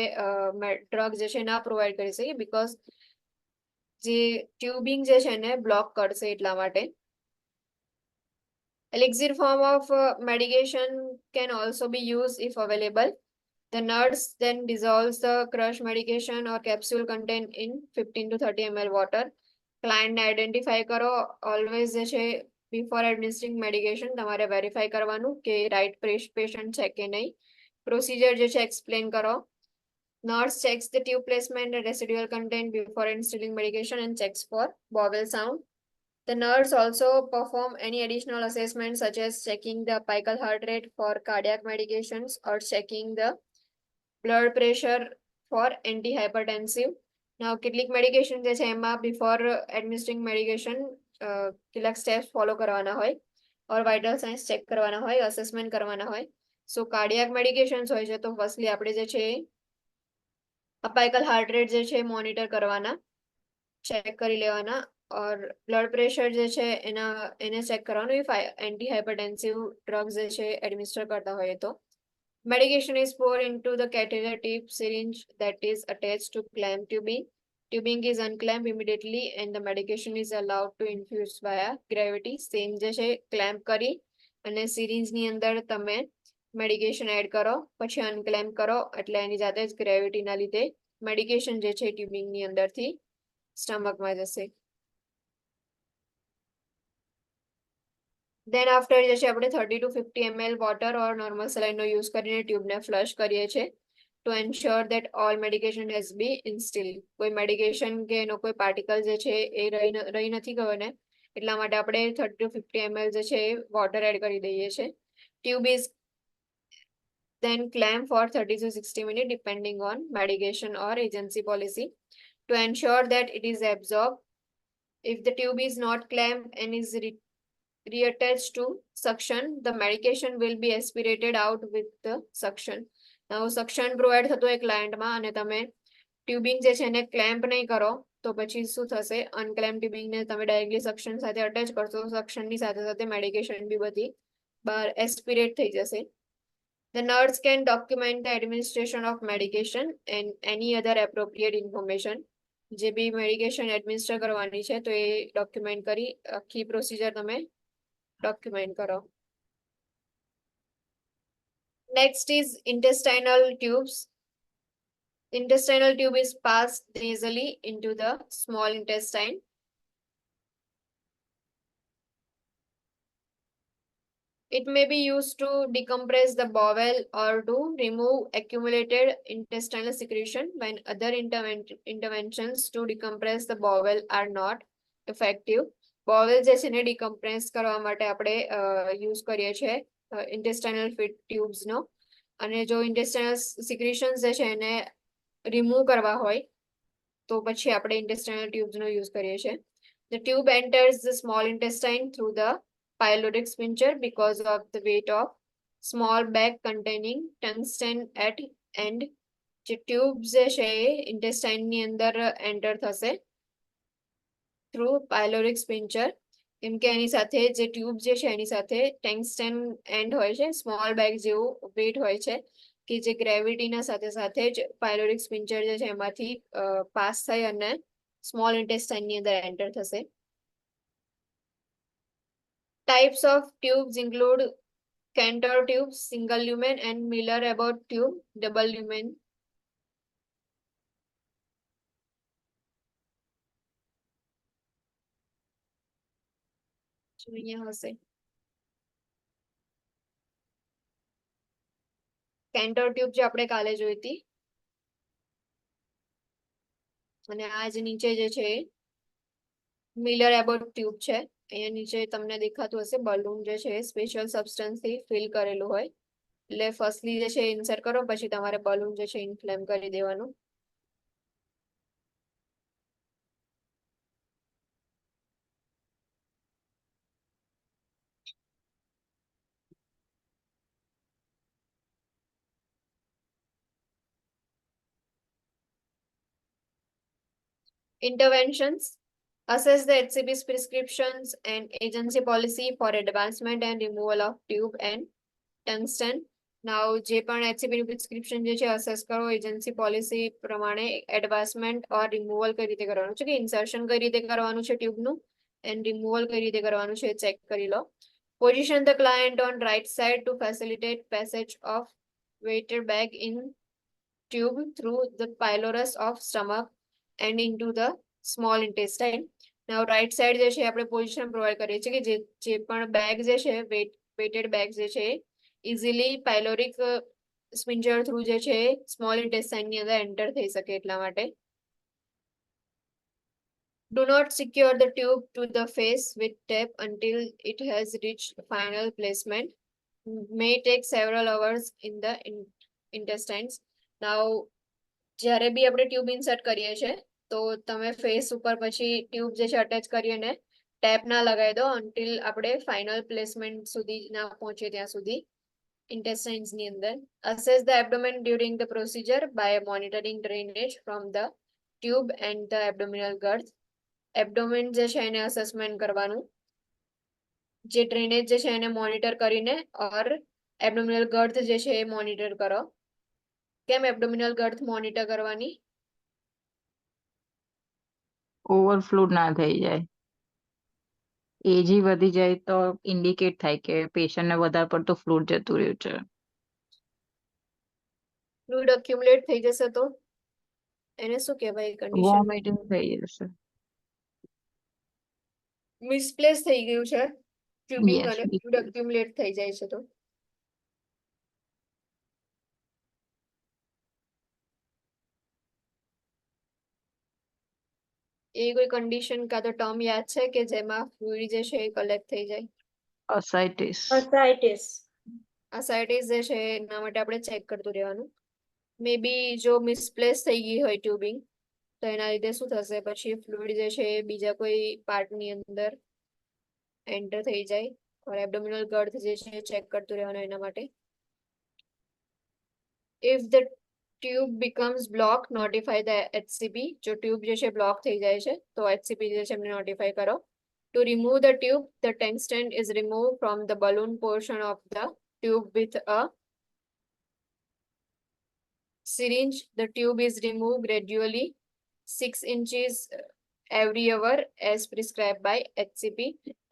ડ્રગ જે છે ના પ્રોવાઈડ કરી શકીએ બીકોઝ જે ટ્યુબિંગ જે છે એને બ્લોક કરશે એટલા માટે. Elixir form of medication can also be used if available. The nurse then dissolves the crushed medication or capsule contained in 15 to 30 ml water. ક્લાયન્ટને identify કરો. ઓલવેઝ જે છે બિફોર એડમિનિસ્ટ્રિંગ મેડિકેશન તમારે વેરીફાઈ કરવાનું કે રાઇટ પેશન્ટ છે કે નહીં. Procedure જે છે એક્સપ્લેન કરો. Nurse checks the tube placement and residual content before instilling medication and checks for bowel sound. The nurse also perform any additional assessments such as checking the apical heart rate for cardiac medications or checking the blood pressure for antihypertensive. Now કેટલીક medication જે છે એમાં before એડમિનિસ્ટ્રિંગ medication કેટલાક steps follow કરવાના હોય ઓર vital science check કરવાના હોય, assessment કરવાના હોય. સો કાર્ડિયાક મેડિકેશન્સ હોય છે તો ફર્સ્ટલી આપણે જે છે અપાઇકલ હાર્ટ રેટ જે છે મોનિટર કરવાના, ચેક કરી લેવાના ઓર બ્લડ પ્રેશર જે છે એને ચેક કરવાનું ઇફ એન્ટી હાઇપરટેન્સિવ ડ્રગ્સ જે છે એડમિનિસ્ટર કરતા હોય તો. Medication is poured into the catheter tip syringe that is attached to clamp tubing. Tubing is unclamped immediately and the medication is allowed to infuse via gravity. Same જે છે clamp કરી અને સિરિંજની અંદર તમે મેડિકેશન એડ કરો પછી અનક્લેમ્પ કરો એટલે એની જાતે જ ગ્રેવિટીના લીધે મેડિકેશન જે છે ટ્યુબિંગની અંદરથી સ્ટમકમાં જશે. Then after જે છે આપણે 30 to 50 ml water or normal saline નો યુઝ કરીને ટ્યુબને ફ્લશ કરીએ છીએ to ensure that all medication has been instilled. કોઈ મેડિકેશન કે એનો કોઈ પાર્ટિકલ જે છે એ રહી નથી ગયો ને એટલા માટે આપણે 30 to 50 ml જે છે વોટર એડ કરી દઈએ છીએ. Tube is then clamped for 30 to 60 minutes depending on medication or agency policy to ensure that it is absorbed. If the tube is not clamped and is reattached to suction, the medication will be aspirated out with the suction. Now suction provide થતો હોય ક્લાયન્ટમાં અને તમે ટ્યુબિંગ જે છે એને clamp નહીં કરો તો પછી શું થશે, અનક્લેમ્પ ટ્યુબિંગને તમે ડાયરેક્ટલી સક્શન સાથે અટેચ કરશો, સક્શનની સાથે સાથે મેડિકેશન બી બધી બહાર એસ્પિરેટ થઈ જશે. The nurse can document the administration of medication and any other appropriate information. જે બી મેડિકેશન એડમિનિસ્ટર કરવાની છે તો એ ડોક્યુમેન્ટ કરી આખી પ્રોસિજર તમે document karo. Next is intestinal tubes. Intestinal tube is passed nasally into the small intestine. It may be used to decompress the bowel or to remove accumulated intestinal secretion when other interventions to decompress the bowel are not effective. Bowel જે છે ને ડિકમ્પ્રેસ કરવા માટે આપણે use કરીએ છીએ ઇન્ટેસ્ટાઇનલ tubes નો. અને જો ઇન્ટેસ્ટાઇનલ સિક્રેશન્સ જે છે એને રિમૂવ કરવા હોય તો પછી આપણે ઇન્ટેસ્ટાઇનલ ટ્યુબ્સ નો યુઝ કરીએ છીએ. The tube enters the small intestine through the pyloric sphincter because of the weight of small bag containing tungsten at end. જે ટ્યુબ જે છે એ ઇન્ટેસ્ટાઇન ની અંદર એન્ટર થશે થ્રુ પાયલોરિક સ્પિન્ચર, કેમ કે એની સાથે જે ટ્યુબ જે છે એની સાથે ટેંગસ્ટેન એન્ડ હોય છે, સ્મોલ બેગ જેવું વેટ હોય છે કે જે ગ્રેવિટીના સાથે સાથે જ પાયલોરિક સ્પિન્ચર જે છે એમાંથી પાસ થઈ અને સ્મોલ ઇન્ટેસ્ટાઇન ની અંદર એન્ટર થશે. Types of tubes include Cantor tube, single lumen, and Miller-Abbott tube, double lumen. અહીંયા હશે કેન્ટર ટ્યુબ જે આપણે કાલે જોઈ હતી, અને આ જે નીચે જે છે મિલર એબોટ ટ્યુબ છે. અહીંયા નીચે તમને દેખાતું હશે બલૂન જે છે સ્પેશિયલ સબસ્ટન્સ થી ફિલ કરેલું હોય. એટલે ફર્સ્ટલી જે છે ઇન્સર્ટ કરો, પછી તમારે બલૂન જે છે ઇન્ફ્લેમ કરી દેવાનું. Interventions. Assess the HCP's prescriptions and agency policy for advancement and removal of tube and tungsten. નાઉ જે પણ HCP ની પ્રિસ્ક્રિપ્શન જે છે અસેસ કરો, એજન્સી પોલિસી પ્રમાણે એડવાન્સમેન્ટ ઓર રિમૂવલ કઈ રીતે કરવાનું છે, કે ઇન્સર્શન કઈ રીતે કરવાનું છે ટ્યુબનું એન્ડ રિમૂવલ કઈ રીતે કરવાનું છે ચેક કરી લો. Position the client on right side to facilitate passage of weighted bag in tube through the pylorus of stomach and into the small intestine. Now right side જે છે આપણે પોઝિશન પ્રોવાઈડ કરીએ છીએ કે જે પણ બેગ જે છે વેટેડ બેગ જે છે ઇઝીલી પાયલોરિક સ્પિન્ચર થ્રુ જે છે સ્મોલ ઇન્ટેસ્ટાઇન ની અંદર એન્ટર થઈ શકે એટલા માટે. Do not secure the tube to the face with tape until it has reached final placement. May take several hours in the intestines. Now જ્યારે બી આપણે ટ્યુબ ઇન્સર્ટ કરીએ છીએ તો તમે ફેસ ઉપર પછી ટ્યુબ જે છે અટેચ કરી અને ટેપ ના લગાવી દો અન્ટિલ આપણે ફાઇનલ પ્લેસમેન્ટ સુધી ના પહોંચે ત્યાં સુધી ઇન્ટેસ્ટાઇન્સ ની અંદર. Assess the abdomen during the procedure by monitoring drainage from the tube and the abdominal girth. એબ્ડોમેન જે છે એને અસેસમેન્ટ કરવાનું, જે ડ્રેનેજ જે છે એને મોનિટર કરીને ઓર એબ્ડોમિનલ ગર્થ જે છે એ મોનિટર કરો. કેમ એબ્ડોમિનલ ગર્થ મોનિટર કરવાની? ઓવરફ્લો ના થઈ જાય. એજી વધી જાય તો ઇન્ડિકેટ થાય કે પેશન્ટને વધારે પડતો ફ્લૂડ જતું રહ્યું છે. ફ્લુઇડ અક્યુમ્યુલેટ થઈ જશે તો એને શું કહેવાય કન્ડિશન? વોમિટિંગ થઈ જશે. મિસપ્લેસ થઈ ગયું છે ટ્યુબિંગ Yes, અને ફ્લુઇડ અક્યુમ્યુલેટ થઈ જાય છે તો એ કોઈ કન્ડિશન કાં તો ટર્મ યાદ છે કે જેમાં ફ્લુઇડ જે છે એ કલેક્ટ થઈ જાય? ascites. અસાઇટિસ જે છે એના માટે આપણે ચેક કરતું રહેવાનું. મે બી જો મિસપ્લેસ થઈ ગઈ હોય ટ્યુબિંગ તો એના લીધે શું થશે, પછી ફ્લુઇડ જે છે એ બીજા કોઈ પાર્ટની અંદર એન્ટર થઈ જાય. ઓર એબ્ડોમિનલ ગર્થ જે છે ચેક કરતું રહેવાનું એના માટે. If the tube becomes blocked, notify the HCP. જો ટ્યુબ જે છે બ્લોક થઈ જાય છે તો HCP જે છે એમને નોટિફાઈ કરો. To remove the tube, the tungsten is removed from the balloon portion of the tube with a syringe. The tube is removed gradually 6 inches every hour as prescribed by HCP.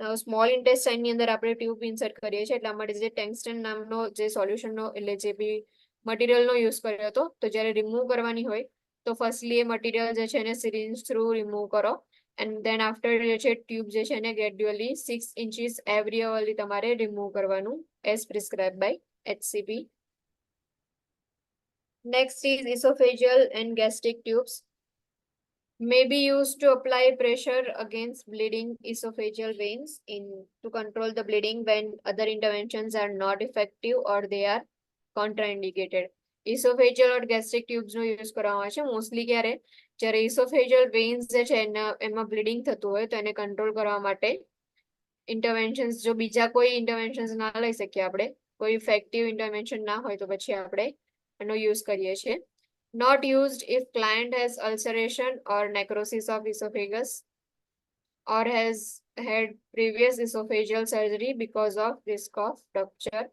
Now small intestine ની અંદર આપણે tube insert કરીએ છીએ એટલા માટે જે ટેંગસ્ટન નામનો જે સોલ્યુશનનો એટલે જે બી મટીરિયલનો યુઝ કર્યો હતો તો જ્યારે રિમૂવ કરવાની હોય તો ફર્સ્ટલી એ મટીરિયલ જે છે એને સિરિંજ થ્રુ રિમૂવ કરો એન્ડ દેન આફ્ટર જે છે ટ્યુબ જે છે એને ગ્રેડ્યુઅલી 6 ઇન્ચીસ એવરી અવરલી તમારે રિમૂવ કરવાનું as prescribe by HCP. Next is esophageal and gastric tubes. may be used to apply pressure against bleeding esophageal veins to control the bleeding when other interventions are not effective or they are contraindicated. Esophageal or gastric tubes નો use કરવામાં આવે છે mostly ક્યારે, જ્યારે esophageal veins જે છે એમાં bleeding થતું હોય તો એને કંટ્રોલ કરવા માટે ઇન્ટરવેન્શન્સ, જો બીજા કોઈ ઇન્ટરવેન્શન્સ ના લઈ શકીએ આપણે, કોઈ ઇફેક્ટિવ ઇન્ટરવેન્શન ના હોય તો પછી આપણે એનો યુઝ કરીએ છીએ. Not used if client has ulceration or necrosis of esophagus or has had previous esophageal surgery because of risk of rupture.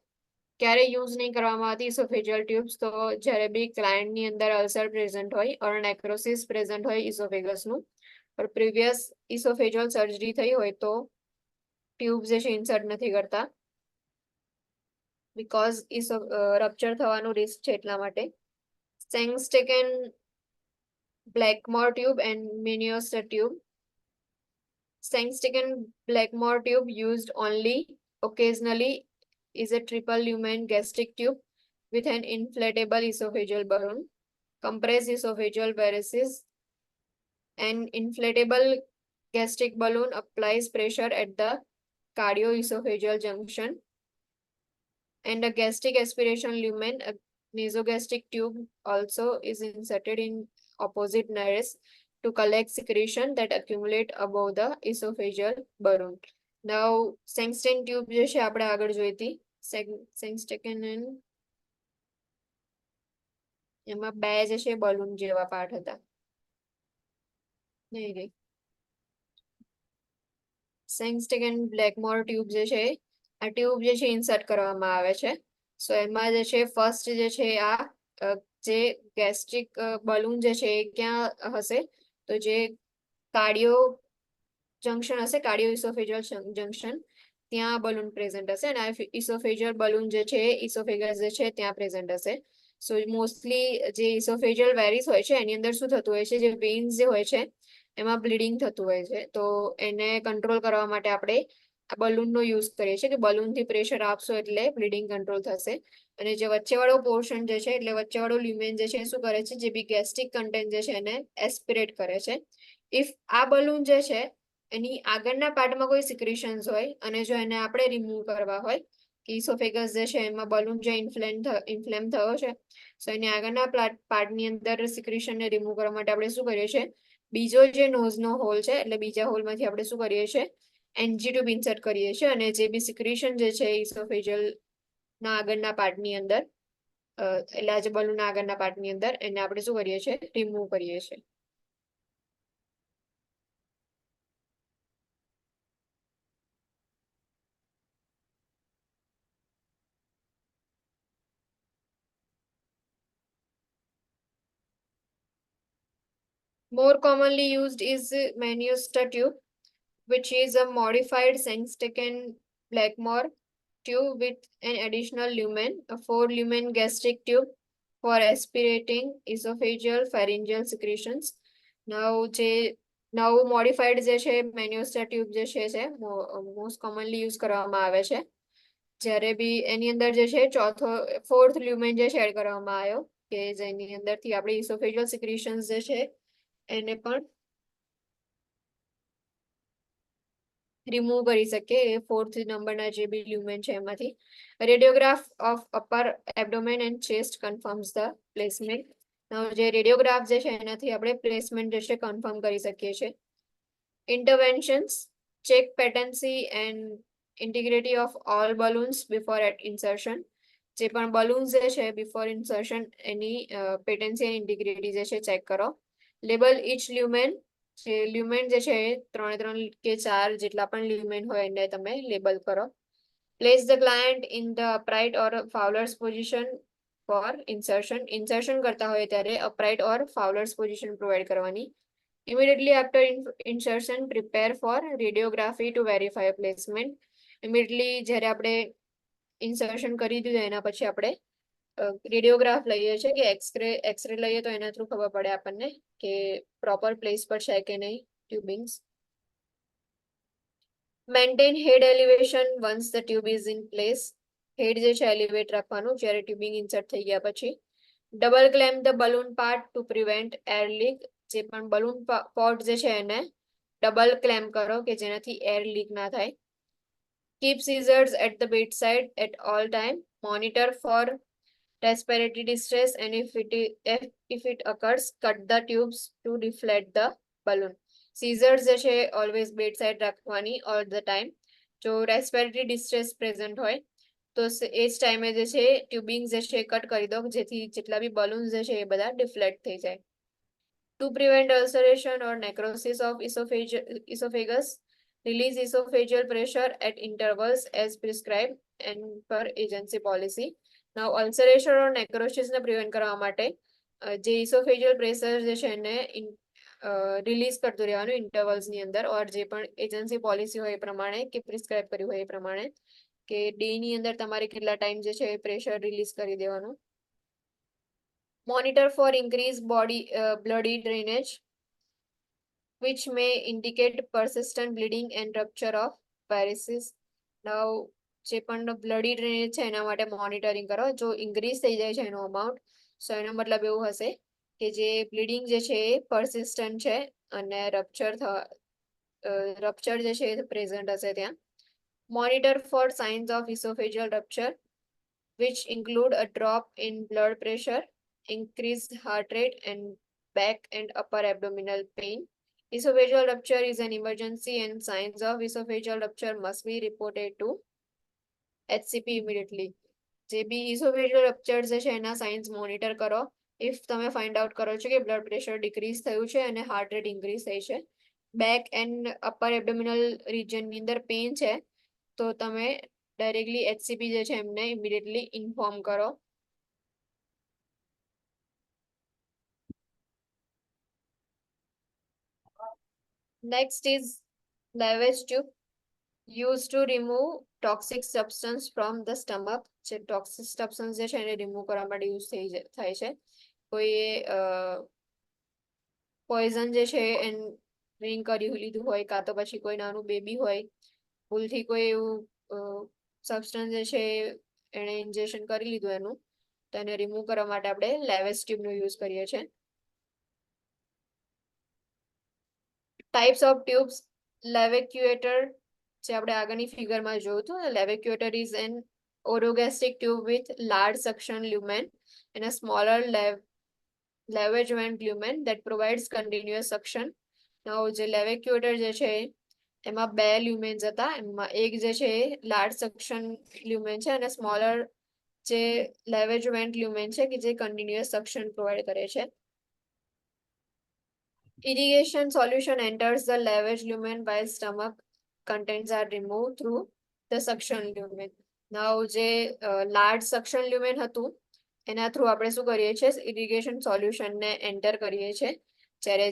ક્યારે યુઝ નહીં કરવામાં આવતી ઇસોફેજિયલ ટ્યુબ્સ, તો જ્યારે બી ક્લાયન્ટની અંદર અલ્સર પ્રેઝન્ટ હોય ઓર નેક્રોસિસ પ્રેઝન્ટ હોય ઇસોફેગસનું, પર પ્રીવિયસ ઇસોફેજિયલ સર્જરી થઈ હોય તો ટ્યુબ જે છે ઇન્સર્ટ નથી કરતા, બીકોઝ રપ્ચર થવાનું રિસ્ક છે એટલા માટે. Sengstaken Blackmore tube and Meniostar tube. Sengstaken Blackmore tube used only occasionally is a triple lumen gastric tube with an inflatable esophageal balloon. Compressed esophageal varices. An inflatable gastric balloon applies pressure at the cardioesophageal junction, and a gastric aspiration lumen, a nasogastric tube, also is inserted in opposite nares to collect secretion that accumulate above the esophageal balloon. Now, Sengstaken tube જે છે આપણે આગળ જોઈતી, Sengstaken એમાં બે જે છે balloon જેવા પાર્ટ હતા, નહીં રે. Sengstaken Blackmore tube જે છે, આ ટ્યુબ જે છે ઇન્સર્ટ કરવામાં આવે છે. સો એમાં જે છે ફર્સ્ટ જે છે આ જે ગેસ્ટ્રિક બલૂન જે છે એ ક્યાં હશે, તો જે કાર્ડિયો જંક્શન હશે, કાર્ડિયો ઇસોફેજિયલ જંક્શન, ત્યાં બલૂન પ્રેઝન્ટ હશે, અને આ ઇસોફેજિયલ બલૂન જે છે ઇસોફેગસ જે છે ત્યાં પ્રેઝન્ટ હશે. સો મોસ્ટલી જે ઇસોફેજિયલ વેરીસ હોય છે એની અંદર શું થતું હોય છે, જે વેન્સ જે હોય છે એમાં બ્લીડિંગ થતું હોય છે, તો એને કંટ્રોલ કરવા માટે આપણે આ બલૂનનો યુઝ કરીએ છીએ કે બલૂનથી પ્રેશર આપશો એટલે બ્લીડિંગ કંટ્રોલ થશે. અને જે વચ્ચેવાળો પોર્શન જે છે, એટલે વચ્ચેવાળો લ્યુમેન જે છે શું કરે છે, જે બી ગેસ્ટ્રિક કન્ટેન્ટ જે છે એને એસ્પિરેટ કરે છે. ઇફ આ બલૂન જે છે એની આગળના પાર્ટમાં કોઈ સિક્રેશન્સ હોય અને જો એને આપણે રિમૂવ કરવા હોય કે ઇસોફેગસ જે છે એમાં બલૂન જે ઇન્ફ્લેમ થયો છે, સો એની આગળના પાર્ટની અંદર સિક્રેશનને રિમૂવ કરવા માટે આપણે શું કરીએ છીએ, બીજો જે નોઝનો હોલ છે એટલે બીજા હોલમાંથી આપણે શું કરીએ છીએ, એનજી ટ્યુબ ઇન્સર્ટ કરીએ છીએ, અને જે બી સિક્રેશન જે છે ઇસોફેજિયલ ના આગળના પાર્ટની અંદર, એટલે આ જે બલૂનના આગળના પાર્ટની અંદર એને આપણે શું કરીએ છીએ, રિમૂવ કરીએ છીએ. More commonly used is Meniostar tube, which is a modified Sengstaken Blackmore tube with an additional lumen, a 4-lumen gastric tube for aspirating esophageal pharyngeal secretions. Now, નવું મોડિફાઈડ જે છે મેન્યુસ્ટર ટ્યુબ જે છે મોસ્ટ કોમનલી યુઝ કરવામાં આવે છે, જ્યારે બી એની અંદર જે છે ફોર્થ લ્યુમેન જે છે એડ કરવામાં આવ્યો, કે જેની અંદરથી આપણે ઇસોફેજિયલ સિક્રેશન્સ જે છે એને પણ રિમૂવ કરી શકીએ, એ ફોર્થ નંબરના જે બી લ્યુમેન છે એમાંથી. Radiograph of upper abdomen and chest confirms the placement. જે રેડિયોગ્રાફ જે છે એનાથી આપણે પ્લેસમેન્ટ જે છે કન્ફર્મ કરી શકીએ છીએ. Interventions check patency and integrity of all balloons before insertion. જે પણ બલૂન્સ જે છે બિફોર ઇન્સર્શન એની પેટન્સી એન્ડ ઇન્ટિગ્રિટી જે છે ચેક કરો. લેબલ ઇચ લ્યુમેન, જે લ્યુમેન જે છે 3 કે 4 જેટલા પણ લ્યુમેન હોય એને તમે લેબલ કરો. Place the client in the upright or Fowler's position for insertion. Insertion કરતા હોય ત્યારે upright or Fowler's position provide કરવાની. Immediately after insertion, prepare for radiography to verify placement. Immediately જ્યારે આપણે ઇન્સર્શન કરી દીધું એના પછી આપણે રેડિયોગ્રાફ લઈએ છીએ કે એક્સરે લઈએ તો એના થ્રુ ખબર પડે આપણને કે પ્રોપર પ્લેસ પર છે કે નહીં tubings. Maintain head elevation once the tube is in place. Head જે છે એલિવેટ રાખવાનું જ્યારે ટ્યુબિંગ ઇન્સર્ટ થઈ ગયા પછી. Double clamp the balloon part two prevent air leak. જે પણ બલૂન પોટ જે છે એને ડબલ ક્લેમ્પ કરો કે જેનાથી એર લીક ના થાય. Keep scissors at the bedside at all time. Monitor for respiratory distress, and if it occurs, cut the tubes to deflate the balloon. Scissors જે છે always bedside રાખવાની all the time. જો respiratory distress present હોય તો એ જ ટાઈમે જે છે ટ્યુબિંગ જે છે કટ કરી દો જેથી જેટલા બી બલૂન્સ જે છે એ બધા ડિફ્લેક્ટ થઈ જાય. To prevent ulceration or necrosis of esophagus, release esophageal pressure at intervals as prescribed and per agency policy. Now, ulceration or necrosis ને પ્રિવેન્ટ કરવા માટે જે ઇસોફેજિયલ પ્રેશર જે છે એને રિલીઝ કરતું રહેવાનું ઇન્ટરવલ્સ ની અંદર ઓર જે પણ એજન્સી પોલિસી હોય એ પ્રમાણે કે પ્રિસ્ક્રાઇબ કર્યું હોય એ પ્રમાણે કે ડે ની અંદર તમારે કેટલા ટાઈમ જે છે એ પ્રેશર રિલીઝ કરી દેવાનું. Monitor for increased bloody drainage, which may indicate persistent bleeding and rupture of varices. Now, જે પણ બ્લડી ડ્રેનેજ છે એના માટે મોનિટરિંગ કરો. જો ઇન્ક્રીઝ થઈ જાય છે એનો અમાઉન્ટ, સો એનો મતલબ એવું હશે કે જે બ્લીડિંગ જે છે એ persistent છે અને રપ્ચર જે છે એ પ્રેઝન્ટ હશે ત્યાં. Monitor for signs of esophageal rupture, which include a drop in blood pressure, increased heart rate, and back and upper abdominal pain. Esophageal rupture is an emergency and signs of esophageal rupture must be reported to HCP immediately. જે બી esophageal rupture જે છે એના science monitor કરો. If તમે find out કરો છો કે blood pressure decrease થયું છે અને હાર્ટ રેટ ઇન્ક્રીઝ થઈ છે, બેક એન્ડ અપર એબડોમિનલ રિજનની અંદર પેઇન છે, તો તમે ડાયરેક્ટલી HCP જે છે એમને ઇમિડિયેટલી ઇન્ફોર્મ કરો. Next is lavage tube, used to remove toxic substance from the stomach. જે toxic substance જે છે એને રિમૂવ કરવા માટે યુઝ થાય છે. કોઈ પોઈઝન જે છે એને ડ્રિંક કરી લીધું હોય કાં તો પછી કોઈ નાનું બેબી હોય ભૂલથી કોઈ એવું સબસ્ટન્સ જે છે એને ઇન્જેક્શન કરી લીધું એનું, તો એને રિમૂવ કરવા માટે આપણે લેવેજ ટ્યુબનો યુઝ કરીએ છીએ. Types of tubes. લેવેક્યુએટર જે આપણે આગળની ફિગરમાં જોયું હતું, Levacuator is an orogastric tube with large suction lumen and a smaller lavage vent lumen that provides continuous suction. Now જે લેવેક્યુએટર જે છે એમાં બે લ્યુમેન્સ હતા, એમાં એક જે છે લાર્જ સક્શન લ્યુમેન છે અને સ્મોલર જે લેવેજ વેન્ટ લ્યુમેન છે કે જે કન્ટિન્યુઅસ સક્શન પ્રોવાઈડ કરે છે. Irrigation solution enters the lavage lumen while stomach contents are removed through the suction lumen. Now જે લાર્જ સક્શન લ્યુમેન હતું એના થ્રુ આપણે શું કરીએ છીએ, ઇરિગેશન સોલ્યુશનને એન્ટર કરીએ છીએ, જ્યારે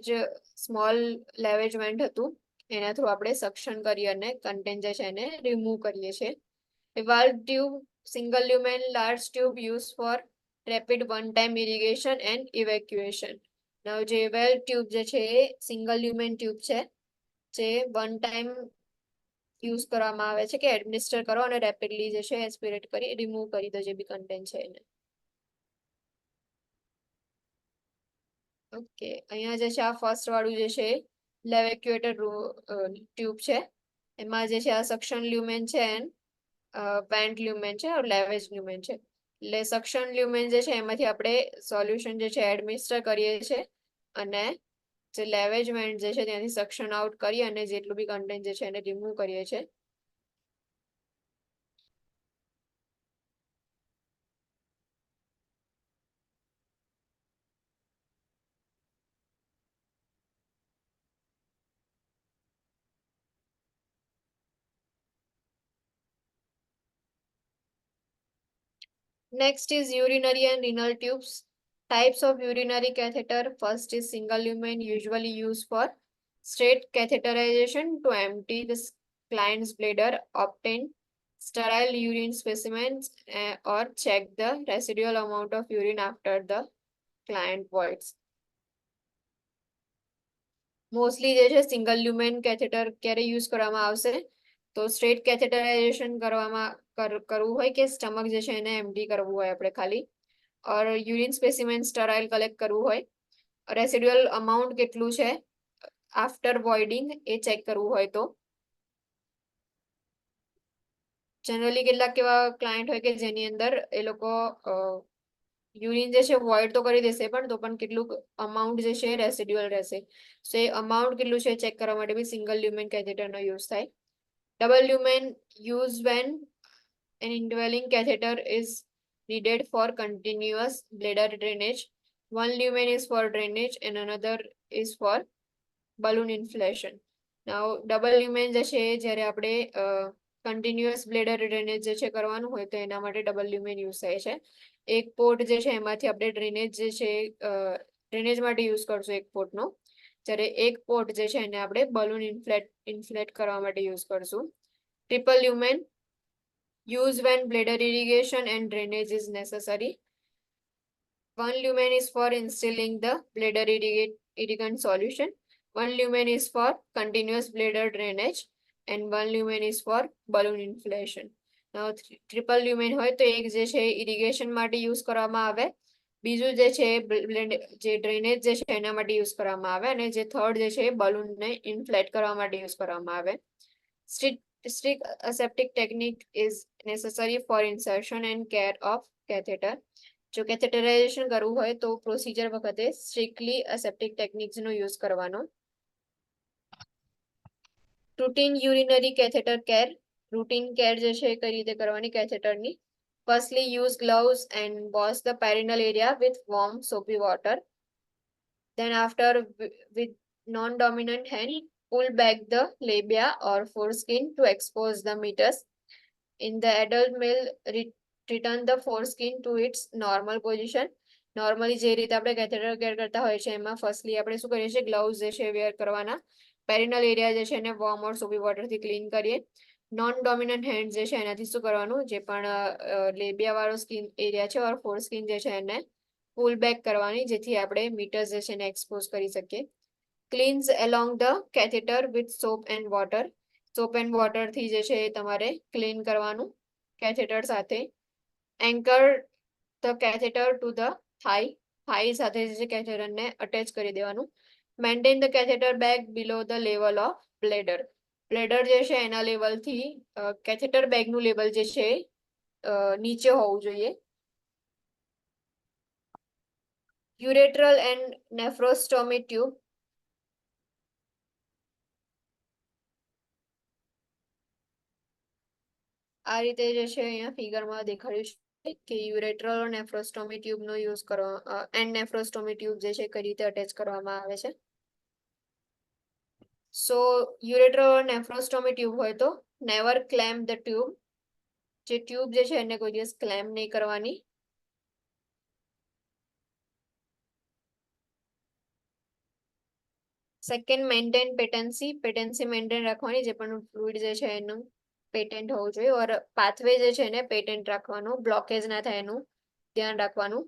જે સ્મોલ લેવેજ વેન્ટ હતું એના થ્રુ આપણે સક્શન કરી અને કન્ટેન્ટ જે છે એને રિમૂવ કરીએ છીએ. Valve tube, single lumen large tube used for rapid one-time irrigation and evacuation. Now જે વેલ્વ ટ્યુબ જે છે એ સિંગલ લ્યુમેન ટ્યુબ છે જે વન ટાઈમ યુઝ કરવામાં આવે છે કે એડમિનિસ્ટર કરો અને રેપિડલી જે છે એસ્પિરેટ કરી રિમૂવ કરી દો જે બી કન્ટેન્ટ છે એને. ઓકે, અહીંયા જે છે આ ફર્સ્ટ વાળું જે છે લેવેક્યુએટર ટ્યુબ છે, એમાં જે છે આ સક્શન લ્યુમેન છે એન્ડ વેન્ટ લ્યુમેન છે और લેવેજ લ્યુમેન છે. એટલે સક્શન લ્યુમેન જે છે એમાંથી આપણે સોલ્યુશન જે છે એડમિનિસ્ટર કરીએ છીએ અને જે લેવેજ વેન્ટ જે છે ત્યાંથી સક્શન આઉટ કરી અને જેટલું બી કન્ટેન્ટ જે છે એને રિમૂવ કરીએ છીએ. Next is urinary and renal tubes. Types of urinary catheter. First is single lumen, usually used for straight catheterization to empty the client's bladder, obtain sterile urine specimens, or check the residual amount of urine after the client voids. Mostly જે છે single લ્યુમેન catheter ક્યારે use કરવામાં આવશે, તો straight કેથેટરાઇઝેશન કરવું હોય કે stomach જે છે એને એમ્પ્ટી કરવું હોય આપણે ખાલી, ઓર યુરિન સ્પેસિમેન સ્ટરાઇલ કલેક્ટ કરવું હોય, રેસિડ્યુઅલ અમાઉન્ટ કેટલું છે આફ્ટર વોઇડિંગ એ ચેક કરવું હોય તો જનરલી કેટલાક એવા ક્લાયન્ટ હોય કે જેની અંદર એ લોકો યુરિન જે છે વોઇડ તો કરી દેશે પણ તો પણ કેટલું અમાઉન્ટ જે છે રેસિડ્યુઅલ રહેશે સો એ અમાઉન્ટ કેટલું છે ચેક કરવા માટે બી સિંગલ લ્યુમેન કેથેટરનો યુઝ થાય double lumen use when an indwelling catheter is needed for continuous bladder drainage. One lumen is for drainage and another is for balloon inflation. Now, double lumen જે છે જ્યારે આપણે કન્ટિન્યુઅસ બ્લેડર ડ્રેનેજ જે છે કરવાનું હોય તો એના માટે ડબલ લ્યુમેન યુઝ થાય છે એક પોર્ટ જે છે એમાંથી આપણે ડ્રેનેજ જે છે ડ્રેનેજ માટે યુઝ કરશું એક પોર્ટનો જ્યારે એક પોર્ટ જે છે એને આપણે બલૂન ઇન્ફ્લેટ કરવા માટે યુઝ કરશું triple લ્યુમેન used when bladder irrigation and drainage is necessary. One lumen is for instilling the bladder irrigant solution. One lumen is for continuous bladder drainage and one lumen is for balloon inflation. Now triple lumen હોય તો એક જે છે irrigation માટે use કરવામાં આવે બીજું જે છે જે ડ્રેનેજ જે છે એના માટે યુઝ કરવામાં આવે અને જે થર્ડ જે છે બલૂનને ઇન્ફ્લેટ કરવા માટે યુઝ કરવામાં આવે strict aseptic technique is necessary for insertion and care of catheter. જો કેથેટરાઇઝેશન કરવું હોય તો પ્રોસિજર વખતે સ્ટ્રિક્ટલી aseptic techniques નો યુઝ કરવાનો routine urinary catheter care routine care જે છે કઈ રીતે કરવાની કેથેટરની firstly use gloves and wash the perineal area with warm soapy water then after with non-dominant hand pull back the labia or foreskin to expose the meatus. In the adult male, return the foreskin to its normal position. Normally જે રીતે આપણે catheter care કરતા હોય છે એમાં firstly આપણે શું કરીએ છીએ ગ્લવ્સ જે છે વેર કરવાના પેરિનલ એરિયા જે છે એને વોર્મ ઓર સોપી વોટરથી ક્લીન કરીએ નોન ડોમિનન્ટ હેન્ડ જે છે એનાથી શું કરવાનું જે પણ લેબિયા વાળો સ્કિન એરિયા છે ઓર ફોર સ્કિન જે છે એને પુલ બેક કરવાની જેથી આપણે મીટર્સ જે છે એને એક્સપોઝ કરી શકીએ cleanse along the catheter with soap and water soap and વોટરથી જે છે એ તમારે ક્લીન કરવાનું કેથેટર સાથે anchor the catheter to the thigh સાથે જે છે કેથેટરને અટેચ કરી દેવાનું maintain the catheter bag below the level of bladder bladder જે છે એના લેવલથી કેથેટર બેગનું લેવલ જે છે નીચે હોવું જોઈએ યુરેટ્રલ એન્ડ નેફ્રોસ્ટોમી ટ્યુબ આ રીતે જે છે અહીંયા ફિગરમાં દેખાડ્યું છે કે યુરેટ્રલ નેફ્રોસ્ટોમી ટ્યુબનો યુઝ કરવા એન્ડ નેફ્રોસ્ટોમી ટ્યુબ જે છે કઈ રીતે અટેચ કરવામાં આવે છે સો યુરેટ્રલ નેફ્રોસ્ટોમી ટ્યુબ હોય તો નેવર ક્લેમ્પ ધ ટ્યુબ જે ટ્યુબ જે છે એને કોઈ દિવસ ક્લેમ્પ નહીં કરવાની સેકન્ડ મેન્ટેન પેટેન્સી મેન્ટેન રાખવાની જે પણ ફ્લુઇડ જે છે એનું પેટેન્ટ હોવું જોઈએ ઓર પાથવે જે છે એને પેટેન્ટ રાખવાનું બ્લોકેજ ના થાય એનું ધ્યાન રાખવાનું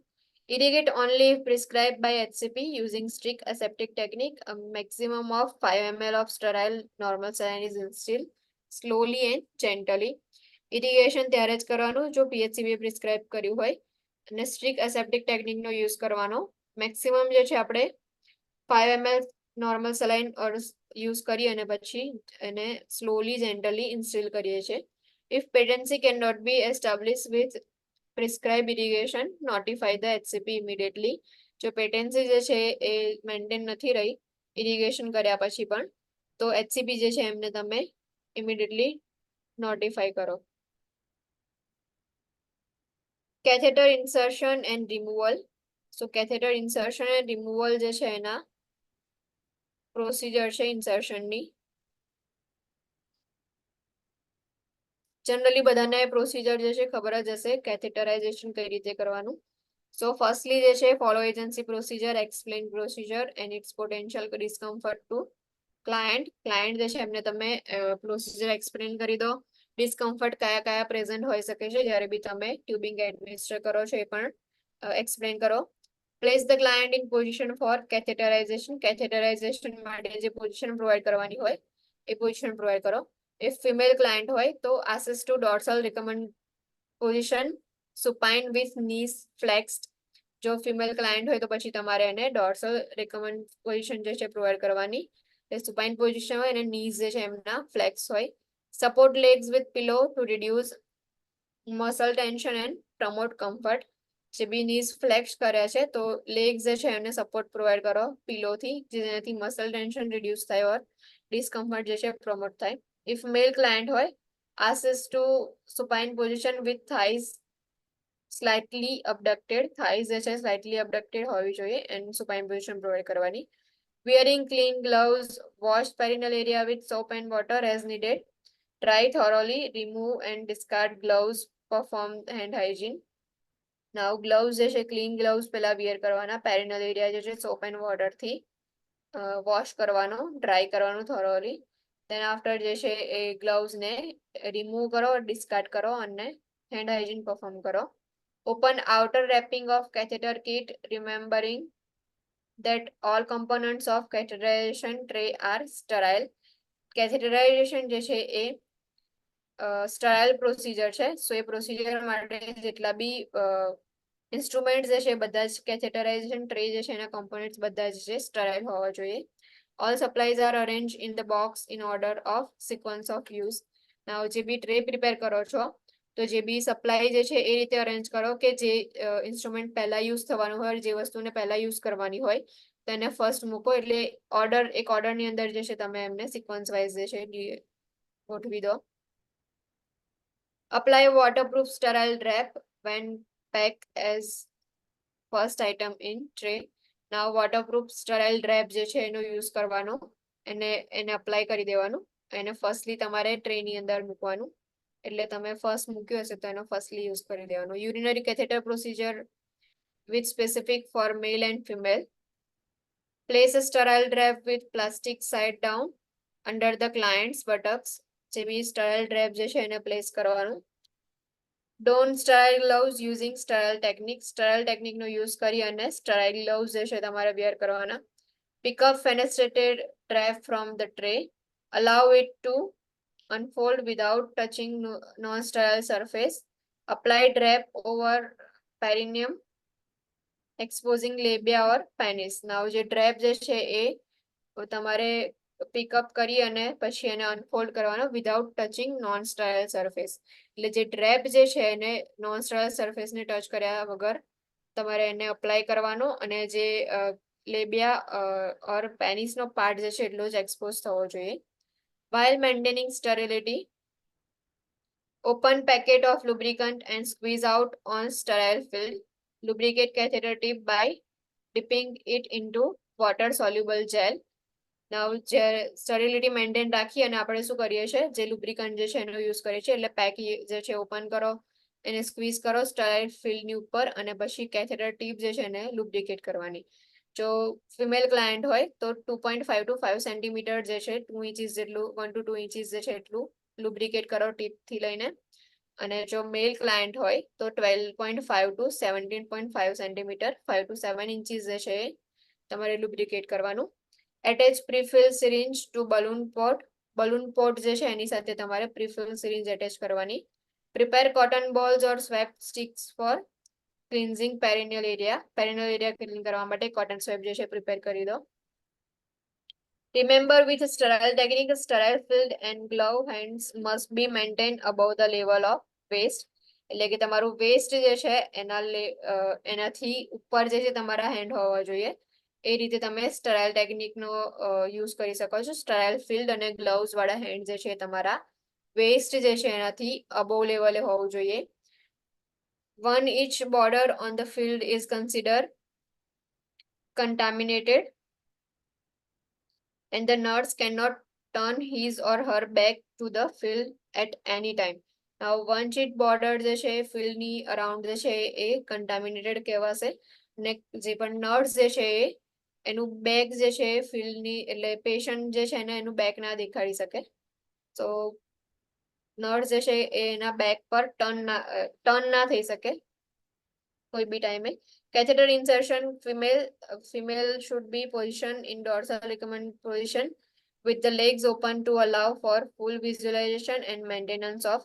irrigate only if prescribed by HCP using strict aseptic technique a maximum of 5 ml of sterile normal saline is instilled slowly and gently irrigation ત્યારે જ કરવાનું જો PHCP પ્રિસ્ક્રાઇબ કર્યું હોય અને સ્ટ્રિક્ટ એસેપ્ટિક ટેકનિકનો યુઝ કરવાનો મેક્સિમમ જે છે આપણે 5 ml નોર્મલ સલાઇન યુઝ કરી અને પછી એને સ્લોલી જેન્ટલી ઇન્સ્ટિલ કરીએ છીએ if patency can not be establish with prescribe irrigation notify the HCP immediately જો પેટેન્સી જે છે એ મેન્ટેન નથી રહી ઇરિગેશન કર્યા પછી પણ તો HCP જે છે એમને તમે ઇમિડિયેટલી નોટિફાઈ કરો catheter insertion and removal so catheter insertion and removal જે છે એના પ્રોસિજર છે ઇન્સર્શનની જનરલી બધાને પ્રોસિજર જે છે ખબર જ હશે કેથેટરાઇઝેશન કઈ રીતે કરવાનું સો ફર્સ્ટલી જે છે follow agency procedure explain procedure and its potential discomfort to client જે છે એમને તમે પ્રોસિજર એક્સપ્લેન કરી દો ડિસ્કમ્ફર્ટ કયા કયા પ્રેઝન્ટ હોઈ શકે છે જ્યારે બી તમે ટ્યુબિંગ એડમિનિસ્ટર કરો છો એ પણ એક્સપ્લેન કરો place the client in position for catheterisation માટે જે પોઝિશન પ્રોવાઈડ કરવાની હોય એ પોઝિશન પ્રોવાઈડ કરો if female client હોય તો assist to dorsal recommend position supine with knees flexed જો ફિમેલ ક્લાયન્ટ હોય તો પછી તમારે એને ડોર્સલ રિકમેન્ડ પોઝિશન જે છે પ્રોવાઈડ કરવાની. સુપાઇન પોઝિશન હોય અને નીઝ જે છે એમના ફ્લેક્સ હોય. Support legs with pillow to reduce muscle tension and promote comfort. જે બી નીઝ ફ્લેક્સ કર્યા છે તો લેગ્સ જે છે એમને સપોર્ટ પ્રોવાઈડ કરો પિલોથી, જેનાથી મસલ ટેન્શન રિડ્યુસ થાય ઓર ડિસ્કમ્ફર્ટ જે છે પ્રમોટ થાય. ઇફ મેલ ક્લાયન્ટ હોય, assist to supine position with thighs slightly abducted, thighs જે છે સ્લાઇટલી અબડક્ટેડ હોવી જોઈએ એન્ડ સુપાઇન પોઝિશન પ્રોવાઈડ કરવાની. Wearing clean gloves, wash perineal area with soap and water as needed. Dry thoroughly, remove and discard gloves, perform hand hygiene. Now gloves જે છે clean gloves પહેલા wear કરવાના, પેરિનલ area જે છે shop and વોટરથી wash કરવાનો, dry કરવાનું થોરોલી. Then after જે છે એ ગ્લવ્સને રિમૂવ કરો, ડિસ્કાર્ડ કરો અને હેન્ડ હાઇજીન પરફોર્મ કરો. Open outer wrapping of catheter kit, remembering that all components of catheterization tray are sterile. Catheterization જે છે એ સ્ટરાઇલ પ્રોસિજર છે. સો એ પ્રોસિજર માટે જેટલા બી ઇન્સ્ટ્રુમેન્ટ જે છે બધા જ કેથેટરાઇઝેશન ટ્રે જે છે એના કોમ્પોનેન્ટ્સ બધા જ છે સ્ટરાઇલ હોવા જોઈએ. All supplies are arrange in the box in order of sequence of use. Now જે બી ટ્રે પ્રિપેર કરો છો તો જે બી સપ્લાય જે છે એ રીતે અરેન્જ કરો કે જે ઇન્સ્ટ્રુમેન્ટ પહેલા યુઝ થવાનું હોય, જે વસ્તુને પહેલા યુઝ કરવાની હોય તેને ફર્સ્ટ મૂકો. એટલે એક ઓર્ડરની અંદર જે છે તમે એમને સિક્વન્સ વાઇઝ જે છે ગોઠવી દો. Apply waterproof sterile wrap when packed as first item in tray. Now waterproof sterile wrap જે છે એનો યુઝ કરવાનો, એને અપ્લાય કરી દેવાનું. એને ફર્સ્ટલી તમારે ટ્રેની અંદર મૂકવાનું. એટલે તમે ફર્સ્ટ મૂક્યો હશે તો એનો ફર્સ્ટલી યુઝ કરી દેવાનો. Urinary catheter procedure with specific for male and female. Place a sterile wrap with plastic side down under the client's buttocks. જે બી સ્ટરાઇલ ડ્રેપ જે છે એને પ્લેસ કરવાનું. Don sterile gloves using sterile technique. Sterile technique નો use કરી અને sterile gloves જે છે તમારે wear કરવાના. Pick up fenestrated wrap from the tray. Allow it to unfold without touching non-sterile surface. Apply wrap over perineum, exposing labia or penis. Now જે drape જે છે એ તમારે પિકઅપ કરી અને પછી એને અનફોલ્ડ કરવાનો without touching non sterile surface. એટલે જે ડ્રેપ જે છે એને નોન સ્ટરાઇલ સરફેસને ટચ કર્યા વગર તમારે એને અપ્લાય કરવાનો અને જે લેબિયા ઓર પેનિસનો પાર્ટ જે છે એટલો જ એક્સપોઝ થવો જોઈએ. While maintaining sterility, open packet of lubricant and squeeze out on sterile field. Lubricate catheter tip by dipping it into water soluble gel. નાવ જે સ્ટરીલિટી મેન્ટેન રાખી અને આપણે શું કરીએ છીએ, જે લુબ્રિકન્ટ જે છે એનો યુઝ કરીએ છીએ. એટલે પેક જે છે ઓપન કરો, એને સ્ક્વીઝ કરો સ્ટરાઇલ ફિલ્ડની ઉપર અને પછી કેથેટર ટીપ જે છે એને લુબ્રિકેટ કરવાની. જો ફિમેલ ક્લાયન્ટ હોય તો 2.5 to 5 સેન્ટીમીટર જે છે 2 ઇંચીસ જેટલું 1 to 2 ઇંચીસ જે છે એટલું લુબ્રિકેટ કરો ટીપથી લઈને. અને જો મેલ ક્લાયન્ટ હોય તો 12.5 to 17.5 સેન્ટીમીટર 5 to 7 ઇંચીસ જે છે એ તમારે લુબ્રિકેટ કરવાનું. Attach prefill syringe to balloon pot. Balloon pot જે છે એની સાથે તમારે prefill syringe attach કરવાની. Prepare cotton balls or swab sticks for cleansing perineal area. Perineal area clean કરવા માટે cotton swab જે છે prepare કરી દો. Remember, with sterile technique, sterile field and glove hands must be maintained above the level of waist. એટલે કે તમારું waste જે છે એનાથી ઉપર જે છે તમારા હેન્ડ હોવા જોઈએ. એ રીતે તમે સ્ટરાઇલ ટેકનિકનો યુઝ કરી શકો છો. સ્ટરાઇલ ફિલ્ડ અને ગ્લવ્સ વાળા હેન્ડ જે છે તમારા વેસ્ટ જે છે એનાથી અબોવ લેવલે હોવું જોઈએ. 1 inch border on the field is considered contaminated and the nurse cannot turn his or her back to the field at any time. Now 1 inch border જે છે ફિલ્ડની અરાઉન્ડ જે છે એ કન્ટામિનેટેડ કહેવાશે. અને જે પણ નર્સ જે છે એનું બેક જે છે ફિલ્ડની એટલે પેશન્ટ જે છે ને એનું બેક ના દેખાડી શકે. તો નર્સ જે છે એના બેક પર ટર્ન ના થઈ શકે કોઈ બી ટાઈમે. Catheter insertion, female should be positioned in dorsal recommend position with the legs open to allow for full visualization and maintenance of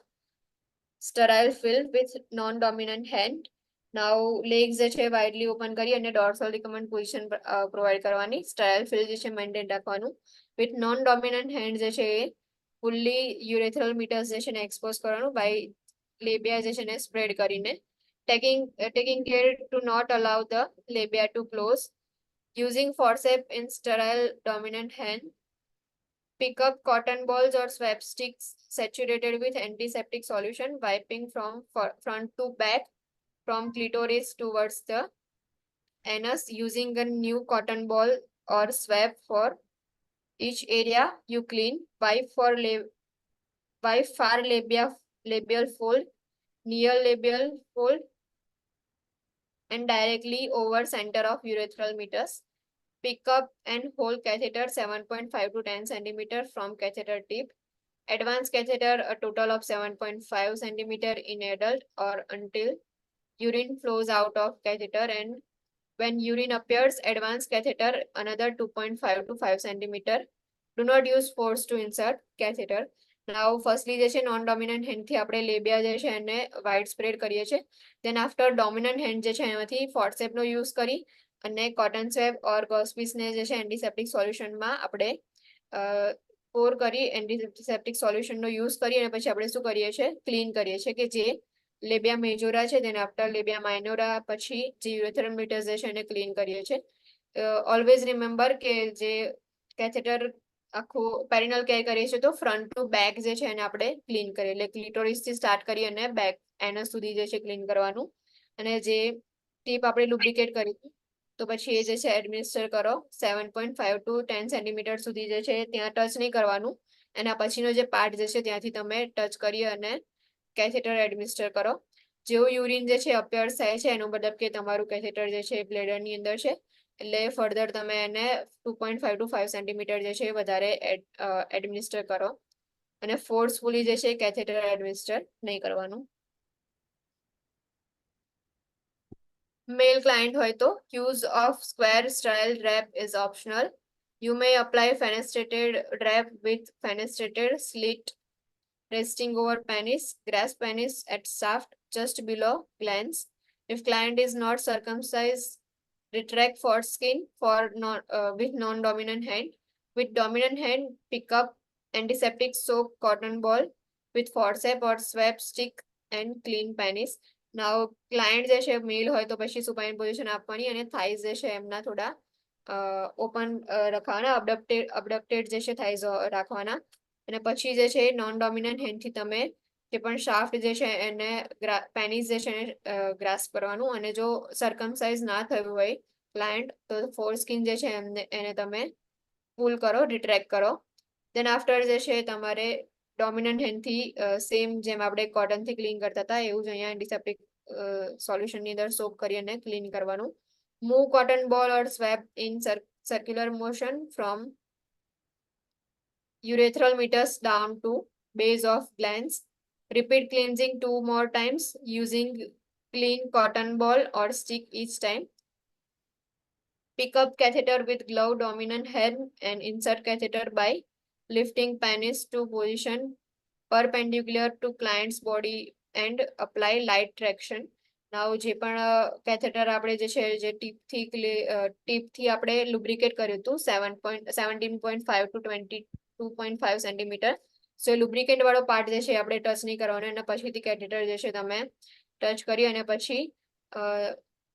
sterile field with non-dominant hand. Now legs જે છે widely open કરી અને dorsal recommend position provide કરવાની. Style fill જે છે maintain રાખવાનું. With non dominant hand જે છે એ ફુલ્લી યુરેથ્રલ મીટર્સ જે છે ને એક્સપોઝ કરવાનું બાય લેબિયા જે છે ને સ્પ્રેડ કરીને. taking care to not allow the labia to close. Using forceps in sterile dominant hand. Pick up cotton balls or swab sticks saturated with antiseptic solution, wiping from front to back, from clitoris towards the anus, using a new cotton ball or swab for each area you clean. Wipe far labial fold, near labial fold, and directly over center of urethral meters. Pick up and hold catheter 7.5 to 10 centimeter from catheter tip. Advanced catheter a total of 7.5 centimeter in adult or until urine flows out of catheter, and when urine appears, advanced catheter another 2.5 to 5 centimeter. Do not use force to insert catheter. Now firstly જે છે non dominant hand થી આપણે લેબિયા જે છે એને wide spread કરીએ છીએ. Then after dominant hand જે છે એમાંથી ફોર્સેપ નો યુઝ કરી અને કોટન સ્વેબ ઓર ગોસ્પીસ ને જે છે એન્ટીસેપ્ટિક સોલ્યુશનમાં આપણે પોર કરી એન્ટીસેપ્ટિક સોલ્યુશનનો યુઝ કરી અને પછી આપણે શું કરીએ છીએ ક્લીન કરીએ છીએ કે જે લેબિયા મેજોરા છે દેન આફ્ટર લેબિયા માઇનોરા પછી જે યુરેથ્રલ મીટર્સ જે છે એને ક્લીન કરીએ છીએ. ઓલવેઝ રિમેમ્બર કે જે કેથેટર આખું પેરિનલ કેર કરીએ છીએ તો ફ્રન્ટ ટુ બેક જે છે એને આપણે ક્લીન કરીએ એટલે ક્લિટોરિસ થી સ્ટાર્ટ કરી અને બેક એનસ સુધી જે છે ક્લીન કરવાનું. અને જે ટીપ આપણે લુબ્રિકેટ કરી તો પછી એ જે છે એડમિનિસ્ટર કરો 7.5 to 10 સેન્ટીમીટર સુધી જે છે ત્યાં ટચ નહીં કરવાનું. એના પછીનો જે પાર્ટ જે છે ત્યાંથી તમે ટચ કરી અને કેથેટર એડમિનિસ્ટર કરો. જેવું યુરિન જે છે અપિયર્સ થાય છે એનો મતલબ કે તમારું કેથેટર જે છે બ્લેડરની અંદર છે એટલે ફર્ધર તમે એને 2.5 to 5 સેન્ટીમીટર જે છે વધારે એડમિનિસ્ટર કરો અને ફોર્સફુલી જે છે કેથેટર એડમિનિસ્ટર નહીં કરવાનું. Male client હોય તો use of square style wrap is optional. You may apply fenestrated wrap with fenestrated slit resting over penis. Grasp penis at shaft just below glans. If client is not circumcised, retract foreskin with non-dominant hand. With dominant hand, pick up antiseptic soak cotton ball with forceps or swab stick and clean penis. Now client જે છે મેલ હોય તો પછી સુપાઇન position આપવાની અને થાઇઝ જે છે એમના થોડા ઓપન રખવાના અબડક્ટેડ જે છે થાઇઝ રાખવાના. અને પછી જે છે નોન ડોમિનન્ટ હેન્ડથી તમે જે પણ શાફ્ટ જે છે એને પેનિસ જે છે ગ્રાસ્પ કરવાનું. અને જો સર્કમસાઇઝ ના થયું હોય ક્લાયન્ટ તો ફોરસ્કિન જે છે એને તમે પુલ કરો રિટ્રેક્ટ કરો. દેન આફ્ટર જે છે તમારે ડોમિનન્ટ હેન્ડથી સેમ જેમ આપણે કોટનથી ક્લીન કરતા હતા એવું જ અહીંયા એન્ટીસેપ્ટિક સોલ્યુશનની અંદર સોક કરી અને ક્લીન કરવાનું. Move cotton ball or swab in circular motion from urethral meters down to base of glands. Repeat cleansing 2 more times using clean cotton ball or stick each time. Pick up catheter with glove dominant hand and insert catheter by lifting penis to position perpendicular to client's body and apply light traction. Now જે પણ catheter આપણે જે છે જે ટીપથી આપણે lubricate કર્યું હતું 17.5 to 22.5 centimetre. So lubricate વાળો પાર્ટ જે છે આપણે ટચ નહીં કરવાનો અને પછીથી કેથેટર જે છે તમે ટચ કરી અને પછી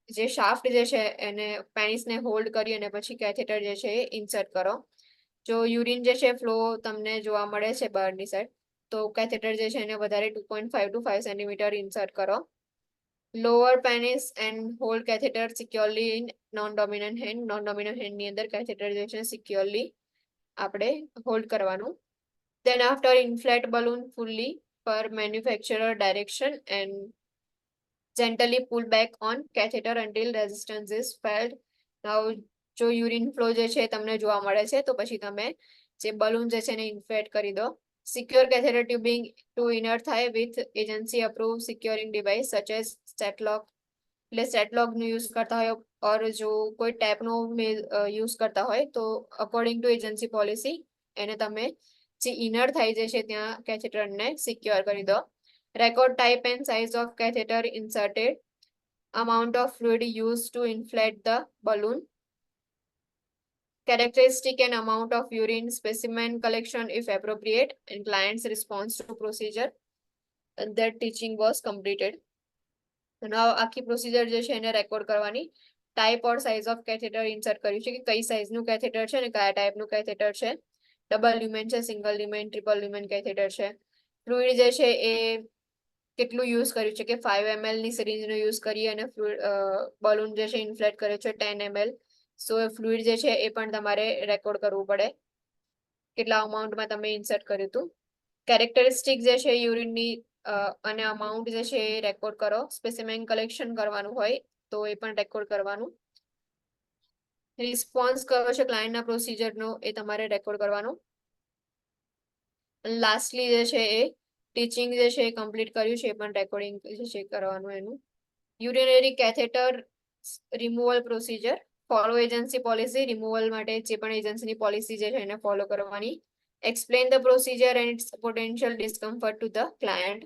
જે શાફ્ટ જે છે એને પેનિસને હોલ્ડ કરી અને પછી કેથેટર જે છે ઇન્સર્ટ કરો. જો યુરિન જે છે ફ્લો તમને જોવા મળે છે બહારની સાઈડ તો કેથેટર જે છે એને વધારે 2.5 to 5 સેન્ટીમીટર ઇન્સર્ટ કરો. Lower penis and hold catheter securely in non dominant hand. Non dominant હેન્ડની અંદર કેથેટર જે છે સિક્યોરલી આપણે હોલ્ડ કરવાનું. Then after inflate balloon fully per manufacturer direction and gently pull back on catheter until resistance is felt. Now જો urine flow જે છે તમને જોવા મળે છે તો પછી તમે જે બલૂન જે છે એને ઇન્ફ્લેટ કરી દો. Secure catheter tubing to inner thigh with agency approve securing device such as StatLock. એટલે સ્ટેટલોકનો યુઝ કરતા હોય ઓર જો કોઈ ટેપનો યુઝ કરતા હોય તો અકોર્ડિંગ ટુ એજન્સી પોલિસી એને તમે જે ઇનર થાય જે છે ત્યાં કેથેટરને સિક્યોર કરી દો. Record type and size of catheter inserted. amount of fluid used to inflate the balloon, characteristic and amount of urine, specimen collection if appropriate, and client's response to procedure. And that teaching was completed. now આખી procedure જે છે એને record કરવાની. Type or size of catheter insert કર્યું છે કે કઈ સાઇઝનું catheter છે અને કયા ટાઈપનું કેથેટર છે. ડબલ લ્યુમેન છે, સિંગલ લ્યુમેન, ટ્રિપલ લ્યુમેન કેથેટર છે. ફ્લુઇડ જે છે એ કેટલું યુઝ કર્યું છે કે 5 ml ની સિરિંજનો યુઝ કરી અને બલૂન જે છે ઇન્ફ્લેટ કર્યો છે 10 ml. સો એ ફ્લુઇડ જે છે એ પણ તમારે રેકોર્ડ કરવું પડે, કેટલા અમાઉન્ટમાં તમે ઇન્સર્ટ કર્યું હતું. કેરેક્ટરિસ્ટિક જે છે યુરિનની અને અમાઉન્ટ જે છે એ રેકોર્ડ કરો. સ્પેસિમેન કલેક્શન કરવાનું હોય તો એ પણ રેકોર્ડ કરવાનું. રિસ્પોન્સ કયો છે ક્લાયન્ટના પ્રોસિજરનો એ તમારે રેકોર્ડ કરવાનો. લાસ્ટલી જે છે એ ટીચિંગ જે છે એ કમ્પ્લીટ કર્યું છે એ પણ રેકોર્ડિંગ જે છે કરવાનું એનું. Urinary catheter removal procedure. Follow agency policy. Removal માટે જે પણ એજન્સીની પોલિસી જે છે એને ફોલો કરવાની. Explain the procedure and its potential discomfort to the client.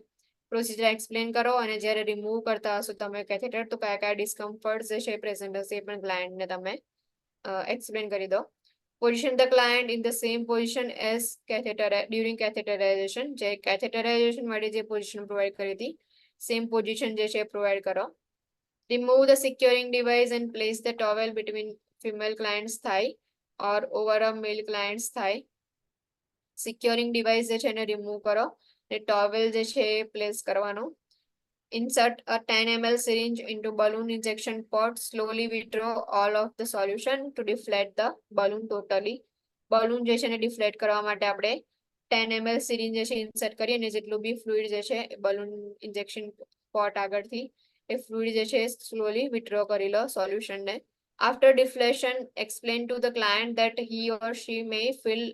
Procedure explain કરો અને જ્યારે રિમૂવ કરતા હશો તમે કેથેટર તો કયા કયા ડિસ્કમ્ફર્ટ જે છે પ્રેઝન્ટ હશે એ પણ ક્લાયન્ટને તમે એક્સપ્લેન કરી દો. Position the client in the same position as during catheterization. જે catheterization માટે જે પોઝિશન પ્રોવાઈડ કરી હતી સેમ પોઝિશન જે છે પ્રોવાઈડ કરો. Remove the securing device and place the towel between female client's thigh or over a male client's thigh. Securing device જે છે એને રિમૂવ કરો અને ટોવેલ જે છે એ પ્લેસ કરવાનો. Insert a 10 ml syringe into balloon injection pot. Slowly withdraw all of the solution to deflate the balloon totally. Balloon જે છે એને deflate કરવા માટે આપણે 10 ml syringe જે છે ઇન્સર્ટ કરી અને જેટલું બી ફ્લુઇડ જે છે balloon injection pot આગળથી એ ફ્લુઇડ જે છે slowly withdraw કરી લો સોલ્યુશન ને. After deflation, explain to the client that he or she may feel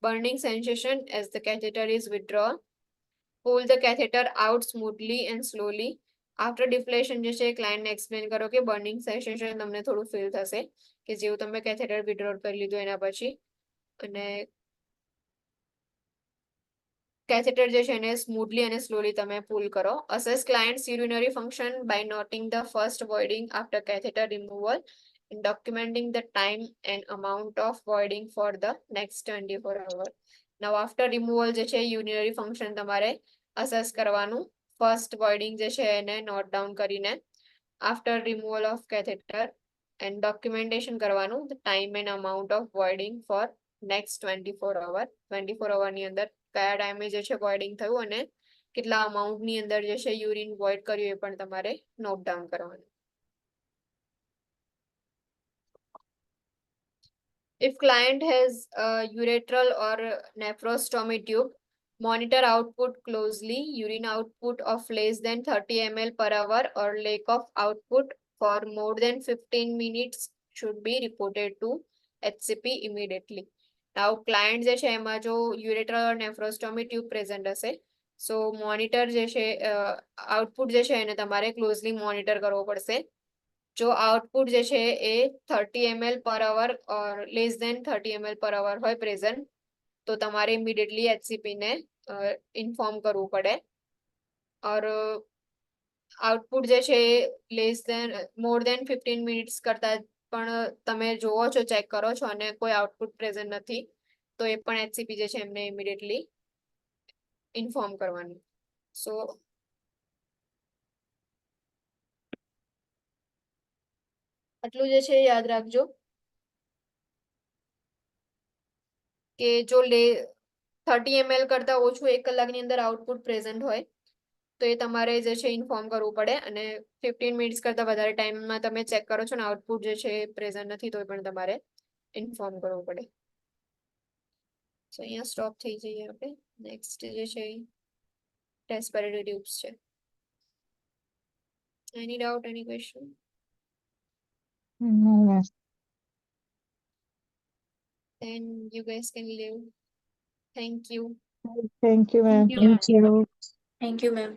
burning sensation as the catheter is withdrawn. Pull the catheter out smoothly and slowly. After deflation જે છે ક્લાયન્ટને explain કરો કે burning sensation તમને થોડું feel થશે કે જેવું તમે કેથેટર વિથડ્રો કરી લીધું એના પછી. અને કેથેટર જે છે એને સ્મૂથલી અને સ્લોલી તમે પુલ કરો. Assess client's urinary function by noting the first voiding after catheter removal and documenting the time and amount of voiding for the next 24 hours. Now after removal જે છે urinary function તમારે assess કરવાનું. First voiding જે છે એને note down કરીને after removal of catheter and documentation કરવાનું. The time and amount of voiding for next 24 hours. 24 hours ની અંદર કયા ટાઈમે જે છે voiding થયું અને કેટલા અમાઉન્ટની અંદર જે છે યુરિન void કર્યું એ પણ તમારે નોટ ડાઉન કરવાનું. If client has a urethral or nephrostomy tube, monitor output closely. Urine output of less than 30 ml per hour or lack of output for more than 15 minutes should be reported to HCP immediately. Now client જે છે એમાં જો urethral or nephrostomy tube present હશે so monitor જે છે output જે છે એને તમારે closely monitor કરવો પડશે. જો આઉટપુટ જે છે એ 30 ml પર અવર ઓર લેસ દેન 30 ml પર અવર હોય પ્રેઝન્ટ તો તમારે ઇમિડિયેટલી એચસીપી ને ઇન્ફોર્મ કરવું પડે. ઓર આઉટપુટ જે છે એ લેસ દેન મોર દેન 15 મિનિટ્સ કરતા પણ તમે જોવો છો ચેક કરો છો અને કોઈ આઉટપુટ પ્રેઝન્ટ નથી તો એ પણ એચસીપી જે છે એમને ઇમિડિયેટલી ઇન્ફોર્મ કરવાનું. સો આટલું જે છે યાદ રાખજો કે જો 30 ml કરતા ઓછું 1 કલાકની અંદર આઉટપુટ પ્રેઝન્ટ હોય તો એ તમારે જે છે ઇન્ફોર્મ કરવું પડે અને 15 મિનિટ્સ કરતા વધારે ટાઈમમાં તમે ચેક કરો છો ને આઉટપુટ જે છે પ્રેઝન્ટ નથી તો પણ તમારે ઇન્ફોર્મ કરવું પડે. સો અહીંયા સ્ટોપ થઈ જઈએ આપણે. નેક્સ્ટ જે છે રેસ્પિરેટરી ટ્યુબ્સ છે. એની doubt any question? No. Then you guys can leave. Thank you. Thank you, ma'am. Thank you. Thank you, ma'am.